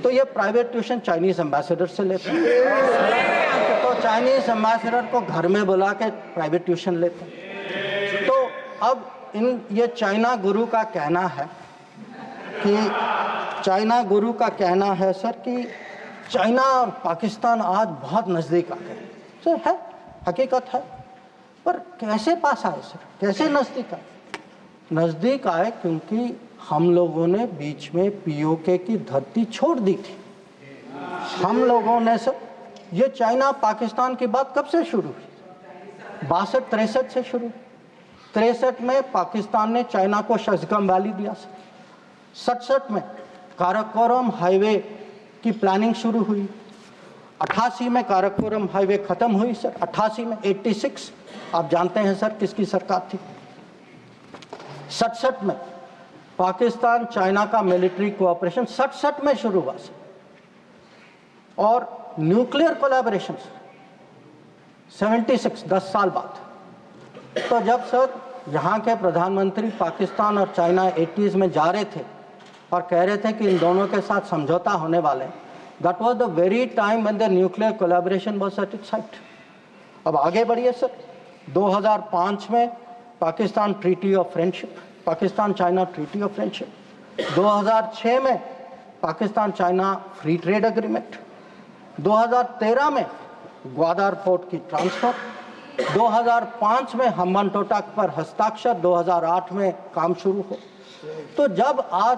S2: तो ये प्राइवेट ट्यूशन चाइनीज एम्बेसडर से लेते हैं, तो चाइनीज एम्बेसडर को घर में बुला के प्राइवेट ट्यूशन लेते हैं। तो अब ये चाइना गुरु का कहना है सर कि चाइना और पाकिस्तान आज बहुत नज़दीक आ गए। सर है, हकीकत है, पर कैसे पास आए सर, कैसे नज़दीक आए? क्योंकि हम लोगों ने बीच में पीओके की धरती छोड़ दी थी। हम लोगों ने सर, ये चाइना पाकिस्तान की बात कब से शुरू हुई? 62-63 से शुरू। 63 में पाकिस्तान ने चाइना को शशगम वैली दिया सर। 67 में काराकोरम हाईवे की प्लानिंग शुरू हुई। 88 में काराकोरम हाईवे खत्म हुई सर। 88 में 86 आप जानते हैं सर किसकी सरकार थी। 67 में पाकिस्तान चाइना का मिलिट्री कोऑपरेशन 67 में शुरू हुआ सर। और न्यूक्लियर कोलैबोरेशन 76, 10 साल बाद। तो जब सर यहाँ के प्रधानमंत्री पाकिस्तान और चाइना 80s में जा रहे थे और कह रहे थे कि इन दोनों के साथ समझौता होने वाले हैं, that was the very time when the nuclear collaboration was at its height. अब आगे बढ़िए सर, 2005 में Pakistan treaty of friendship, Pakistan China treaty of friendship. 2006 में Pakistan China free trade agreement. 2013 में ग्वादर पोर्ट की ट्रांसफर। 2005 में हम्बनटोटा पर हस्ताक्षर। 2008 में काम शुरू हो। तो जब आज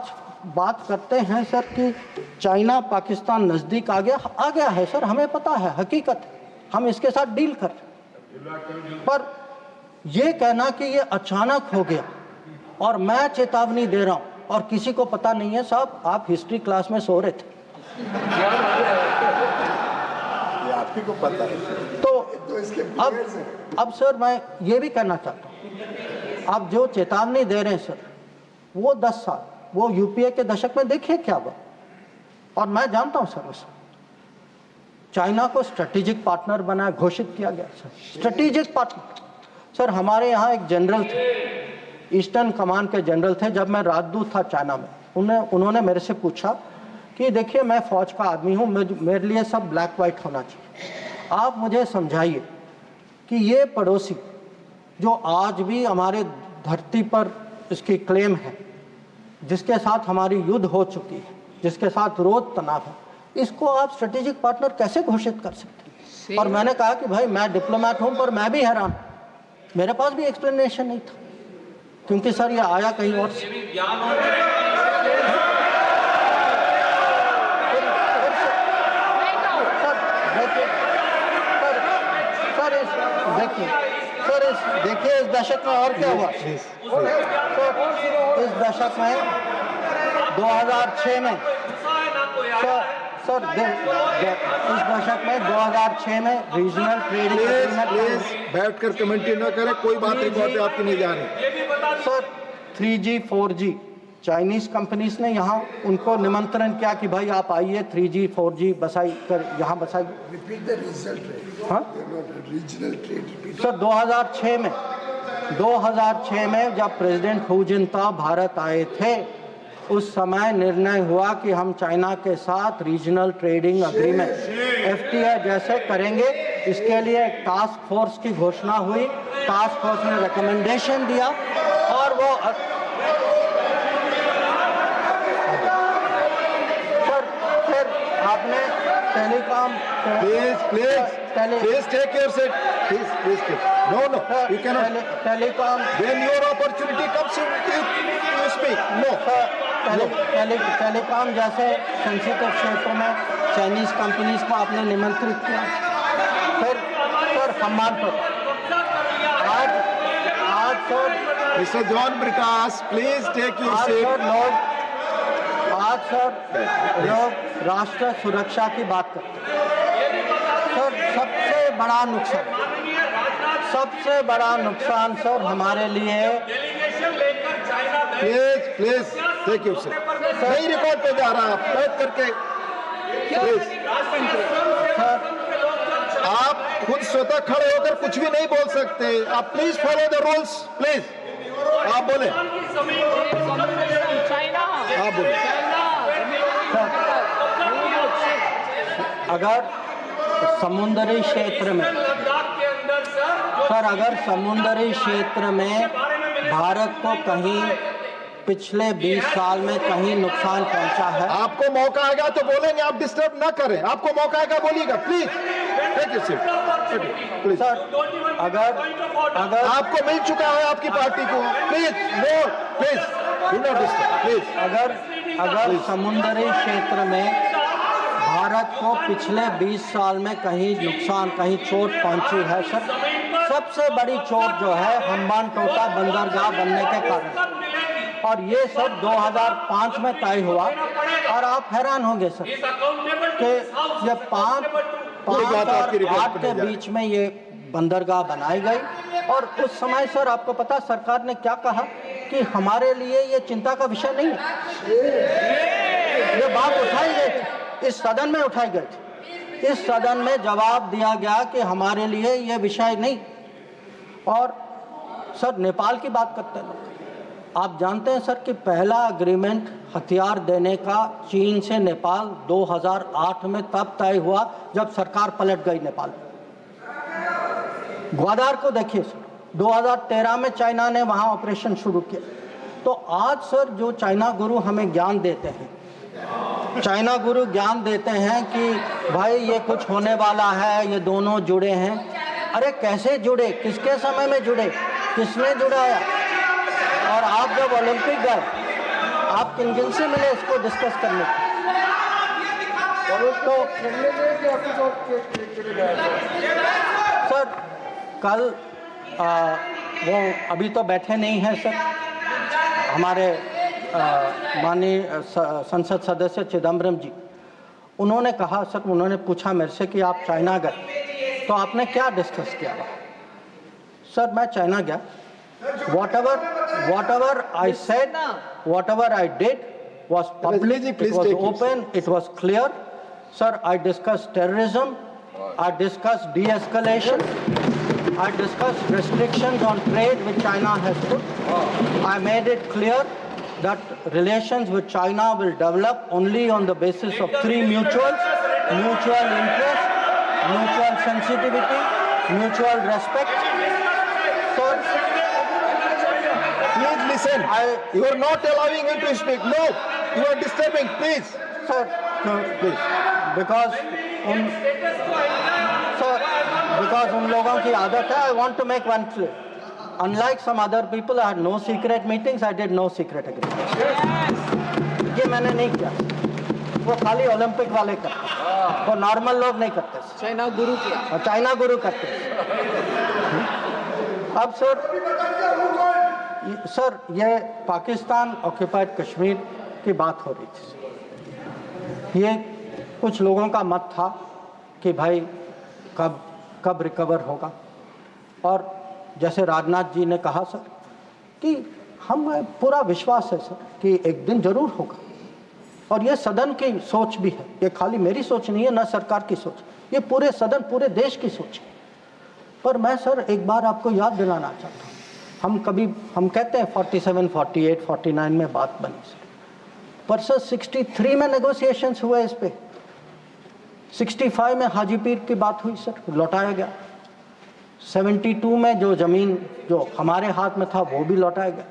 S2: बात करते हैं सर कि चाइना पाकिस्तान नज़दीक आ गया है सर, हमें पता है, हकीकत है, हम इसके साथ डील कर रहे। पर ये कहना कि ये अचानक हो गया और मैं चेतावनी दे रहा हूँ और किसी को पता नहीं है, साहब आप हिस्ट्री क्लास में सो रहे थे,
S3: ये आप ही को पता है।
S2: तो अब सर मैं ये भी कहना चाहता हूँ, आप जो चेतावनी दे रहे हैं सर, वो 10 साल वो यूपीए के दशक में देखिए क्या हुआ। और मैं जानता हूँ सर, उस चाइना को स्ट्रेटेजिक पार्टनर बना घोषित किया गया सर, स्ट्रेटेजिक पार्टनर। सर हमारे यहाँ एक जनरल थे, ईस्टर्न कमान के जनरल थे, जब मैं राजदूत था चाइना में, उन्होंने मेरे से पूछा कि देखिए मैं फौज का आदमी हूँ, मेरे लिए सब ब्लैक वाइट होना चाहिए, आप मुझे समझाइए कि ये पड़ोसी जो आज भी हमारे धरती पर इसकी क्लेम है, जिसके साथ हमारी युद्ध हो चुकी है, जिसके साथ रोज तनाव है, इसको आप स्ट्रेटेजिक पार्टनर कैसे घोषित कर सकते हैं? और मैंने कहा कि भाई मैं डिप्लोमेट हूं, पर मैं भी हैरान, मेरे पास भी एक्सप्लेनेशन नहीं था, क्योंकि सर ये आया कहीं और से। देखिए इस दशक में और क्या हुआ। इस दशक में 2006 में सर इस दशक में 2006 में रीजनल ट्रेडिंग
S3: प्लीज बैठकर कमेंट्री न करें, कोई बात रिकॉर्ड पे आपकी नहीं जा रही।
S2: Sir 3G 4G Chinese companies ने यहाँ उनको निमंत्रण किया कि भाई आप आइए 3G 4G बसाई कर यहाँ बसाई। हाँ सर 2006 में जब प्रेसिडेंट हू जिनताओ भारत आए थे उस समय निर्णय हुआ कि हम चाइना के साथ रीजनल ट्रेडिंग एग्रीमेंट FTA जैसे करेंगे। इसके लिए एक टास्क फोर्स की घोषणा हुई, टास्क फोर्स ने रिकमेंडेशन दिया और वो सर फिर आपने telecom
S3: please take your seat, please take, no you can not
S2: telecom
S3: when your opportunity comes you speak. No
S2: telecom जैसे सेंसिटिव क्षेत्रों में चाइनीज कंपनीज को आपने निमंत्रित किया। फिर सर सम्मान पर आज sir
S3: mister John Brittas please take your seat.
S2: आज सर लोग राष्ट्र सुरक्षा की बात करते हैं। सर सबसे बड़ा नुकसान सर हमारे लिए
S3: प्लीज टेक योर सीट। नहीं रिकॉर्ड पे जा रहा, आप बैठ करके प्लीज।
S2: सर
S3: आप खुद स्वतः खड़े होकर कुछ भी नहीं बोल सकते। आप please follow the rules, please. आप बोले, आप बोले।
S2: अगर समुद्री क्षेत्र में अगर समुद्री क्षेत्र में भारत को कहीं पिछले 20 साल में कहीं नुकसान पहुंचा है।
S3: आपको मौका आएगा तो बोलेंगे, आप डिस्टर्ब ना करें। आपको मौका आएगा बोलिएगा, please take your seat please.
S2: Sir अगर
S3: आपको मिल चुका है आपकी पार्टी को, please no please do not disturb please.
S2: अगर समुद्री क्षेत्र में भारत को पिछले 20 साल में कहीं नुकसान कहीं चोट पहुंची है सर, सबसे बड़ी चोट जो है हम्बानटोटा बंदरगाह बनने के कारण, और ये सब 2005 में तय हुआ। और आप हैरान होंगे सर कि ये 5 और 8 के बीच में ये बंदरगाह बनाई गई। और उस समय सर आपको पता सरकार ने क्या कहा कि हमारे लिए ये चिंता का विषय नहीं है। ये बात उठाई गई थी, इस सदन में उठाई गई थी। इस सदन में जवाब दिया गया कि हमारे लिए ये विषय नहीं। और सर नेपाल की बात करते हैं लोग, आप जानते हैं सर कि पहला एग्रीमेंट हथियार देने का चीन से नेपाल 2008 में तब तय हुआ जब सरकार पलट गई नेपाल में। ग्वादार को देखिए सर, 2013 में चाइना ने वहां ऑपरेशन शुरू किया। तो आज सर जो चाइना गुरु हमें ज्ञान देते हैं, चाइना गुरु ज्ञान देते हैं कि भाई ये कुछ होने वाला है, ये दोनों जुड़े हैं। अरे कैसे जुड़े, किसके समय में जुड़े, किसने जुड़ाया? और आप जब ओलंपिक गए, आप किन किन से मिले इसको डिस्कस करने तो सर कल वो अभी तो बैठे नहीं हैं सर, हमारे माननीय संसद सदस्य चिदम्बरम जी, उन्होंने कहा सर, उन्होंने पूछा मेरे से कि आप चाइना गए तो आपने क्या डिस्कस किया? सर मैं चाइना गया, whatever I said, whatever I did was public, it was open, it was clear. Sir, I discussed terrorism, I discussed de-escalation, I discussed restrictions on trade which China has put. I made it clear that relations with China will develop only on the basis of 3 mutuals: mutual interest, mutual sensitivity, mutual respect. So,
S3: please listen. You are not allowing him to speak. No, you are disturbing. Please,
S2: sir. No, please. Because उन लोगों की आदत है. I want to make one clear. Unlike some other people, I had no secret meetings. I did no secret agreements. ये मैंने नहीं किया. वो खाली ओलंपिक वाले करते, वो नॉर्मल लोग नहीं करते.
S5: चाइना गुरु किया.
S2: चाइना गुरु करते. अब सर ये पाकिस्तान ऑक्यूपाइड कश्मीर की बात हो रही थी. ये कुछ लोगों का मत था कि भाई कब रिकवर होगा, और जैसे राजनाथ जी ने कहा सर कि हमें पूरा विश्वास है सर कि एक दिन जरूर होगा, और ये सदन की सोच भी है, ये खाली मेरी सोच नहीं है, ना सरकार की सोच, ये पूरे सदन पूरे देश की सोच है। पर मैं सर एक बार आपको याद दिलाना चाहता हूँ, हम कहते हैं 47, 48, 49 में बात बनी सर, पर सर 63 में नेगोशिएशंस हुए इस पे, 65 में हाजीपीर की बात हुई सर, लौटाया गया, 72 में जो जमीन जो हमारे हाथ में था वो भी लौटाया गया।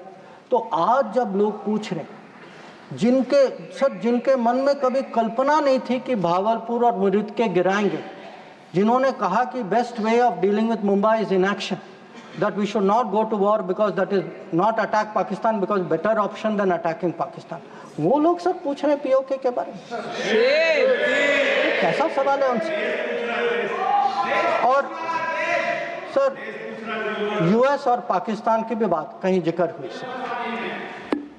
S2: तो आज जब लोग पूछ रहे हैं, जिनके मन में कभी कल्पना नहीं थी कि भागलपुर और मुरीद के गिराएंगे, जिन्होंने कहा कि best way of dealing with Mumbai is inaction, that we should not go to war because that is not attack Pakistan because better option than attacking Pakistan, वो लोग सर पूछ रहे हैं पीओके के बारे में। कैसा सवाल है उनसे? और सर यूएस और पाकिस्तान की भी बात कहीं जिक्र हुई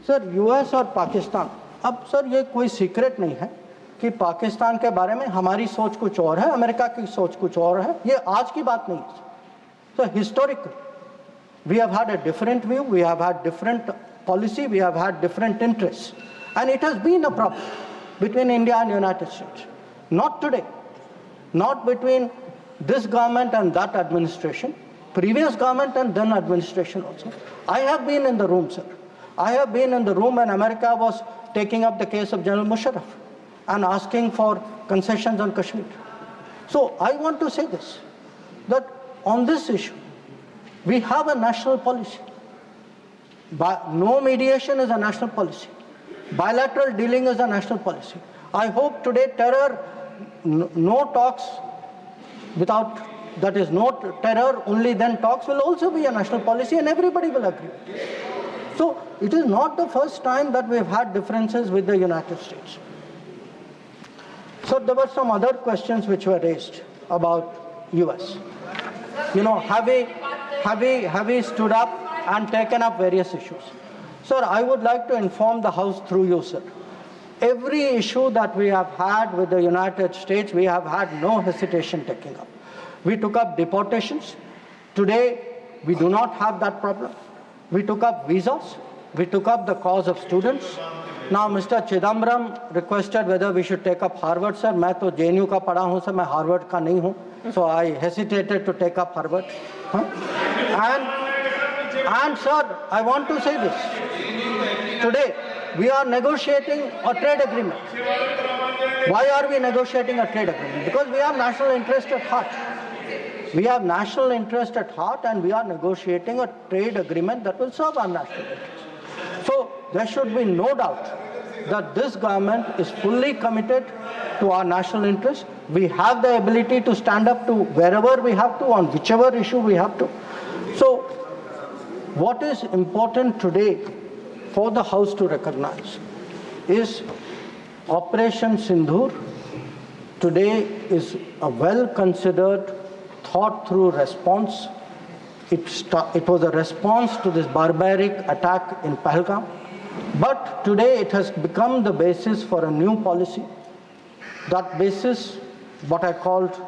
S2: सर, यूएस और पाकिस्तान, अब सर ये कोई सीक्रेट नहीं है कि पाकिस्तान के बारे में हमारी सोच कुछ और है, अमेरिका की सोच कुछ और है, ये आज की बात नहीं है sir. Historical we have had a different view, we have had different policy, we have had different interest, and it has been a problem between India and United States, not today, not between this government and that administration, previous government and then administration also. I have been in the room, sir. I have been in the room when America was taking up the case of General Musharraf and asking for concessions on Kashmir. So I want to say this, that on this issue, we have a national policy. No mediation is a national policy. Bilateral dealing is a national policy. I hope today terror, no talks without, that is no terror, only then talks will also be a national policy and everybody will agree. So it is not the first time that we have had differences with the United States. So there were some other questions which were raised about US. You know, have we stood up and taken up various issues? Sir, I would like to inform the House through you, sir. Every issue that we have had with the United States, we have had no hesitation taking up. We took up deportations. Today, we do not have that problem. We took up visas. We took up the cause of students. Now, Mr. Chidambaram requested whether we should take up Harvard, sir. मैं तो JNU का पढ़ा हूँ, sir. मैं Harvard का नहीं हूँ. So I hesitated to take up Harvard. And sir, I want to say this. Today, we are negotiating a trade agreement. Why are we negotiating a trade agreement? Because we have national interest at heart. We have national interest at heart and we are negotiating a trade agreement that will serve our national interest. So there should be no doubt that this government is fully committed to our national interest. We have the ability to stand up to wherever we have to, on whichever issue we have to. So what is important today for the House to recognize is Operation Sindhur today is a well-considered, thought-through response. It was a response to this barbaric attack in Pahalgam, but today it has become the basis for a new policy. That basis, what I called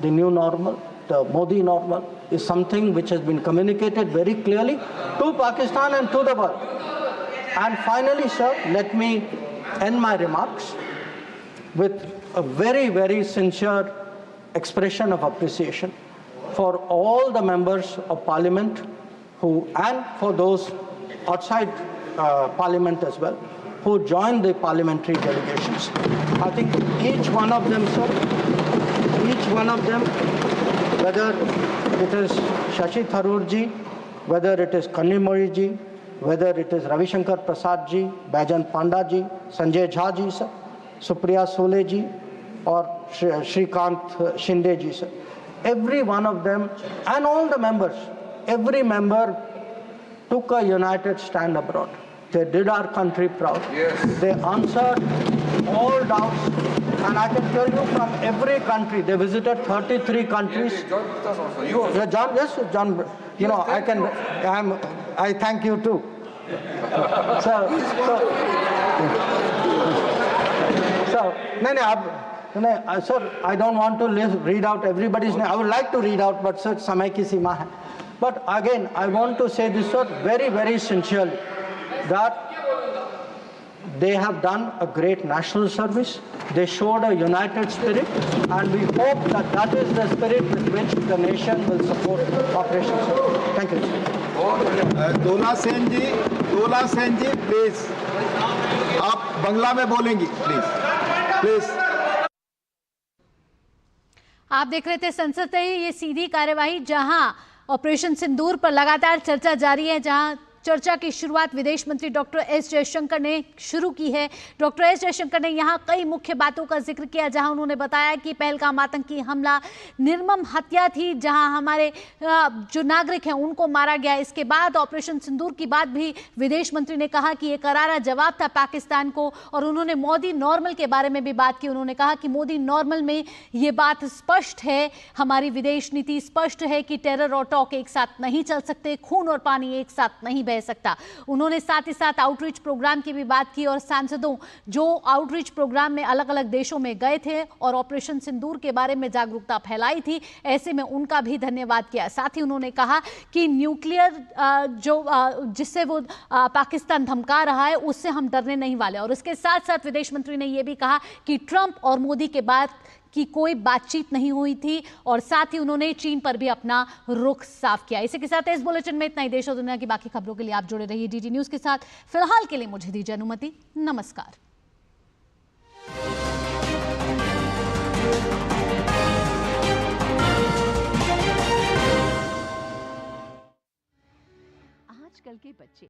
S2: the new normal, the Modi normal, is something which has been communicated very clearly to Pakistan and to the world. And finally, sir, let me end my remarks with a very, very sincere expression of appreciation for all the members of Parliament and for those outside Parliament as well, who joined the parliamentary delegations. I think each one of them, sir, whether it is Shashi Tharoor ji, whether it is Kanimori ji, whether it is Ravi Shankar Prasad ji, Baijan Panda ji, Sanjay Jha ji, sir, Supriya Sole ji, or Shrikant Shinde ji, sir. Every one of them and all the members, every member took a united stand abroad. They did our country proud. Yes. They answered all doubts. And I can tell you from every country, they visited 33 countries. Yes, John with us also. You also. Yeah, John, yes, John. You know, I thank you too. So, no, Sir, I don't want to read out everybody's name. I would like to read out, but sir, समय की सीमा है. But again, I want to say this, sir, very, very sincerely, that they have done a great national service. They showed a united spirit, and we hope that that is the spirit with which the nation will support Operation Shivshakti. Thank you.
S3: Dola Sen ji please, आप बंगला में बोलेंगी please.
S6: आप देख रहे थे संसद से ये सीधी कार्यवाही, जहां ऑपरेशन सिंदूर पर लगातार चर्चा जारी है, जहां चर्चा की शुरुआत विदेश मंत्री डॉक्टर एस जयशंकर ने शुरू की है। डॉक्टर एस जयशंकर ने यहां कई मुख्य बातों का जिक्र किया, जहां उन्होंने बताया कि पहलगाम आतंकी हमला निर्मम हत्या थी, जहां हमारे जो नागरिक हैं उनको मारा गया। इसके बाद ऑपरेशन सिंदूर की बात भी विदेश मंत्री ने कहा कि ये करारा जवाब था पाकिस्तान को, और उन्होंने मोदी नॉर्मल के बारे में भी बात की। उन्होंने कहा कि मोदी नॉर्मल में ये बात स्पष्ट है, हमारी विदेश नीति स्पष्ट है कि टेरर और टॉक एक साथ नहीं चल सकते, खून और पानी एक साथ नहीं बह सकता। उन्होंने साथ ही साथ आउटरीच प्रोग्राम की भी बात की, और सांसदों जो आउटरीच प्रोग्राम में अलग अलग देशों में गए थे और ऑपरेशन सिंदूर के बारे में जागरूकता फैलाई थी, ऐसे में उनका भी धन्यवाद किया। साथ ही उन्होंने कहा कि न्यूक्लियर जिससे वो पाकिस्तान धमका रहा है उससे हम डरने नहीं वाले। और उसके साथ साथ विदेश मंत्री ने यह भी कहा कि ट्रंप और मोदी के बाद की कोई बातचीत नहीं हुई थी, और साथ ही उन्होंने चीन पर भी अपना रुख साफ किया। इसी के साथ इस बुलेटिन में इतना ही। देश और दुनिया की बाकी खबरों के लिए आप जुड़े रहिए डीडी न्यूज के साथ। फिलहाल के लिए मुझे दीजिए अनुमति। नमस्कार।
S7: आजकल के बच्चे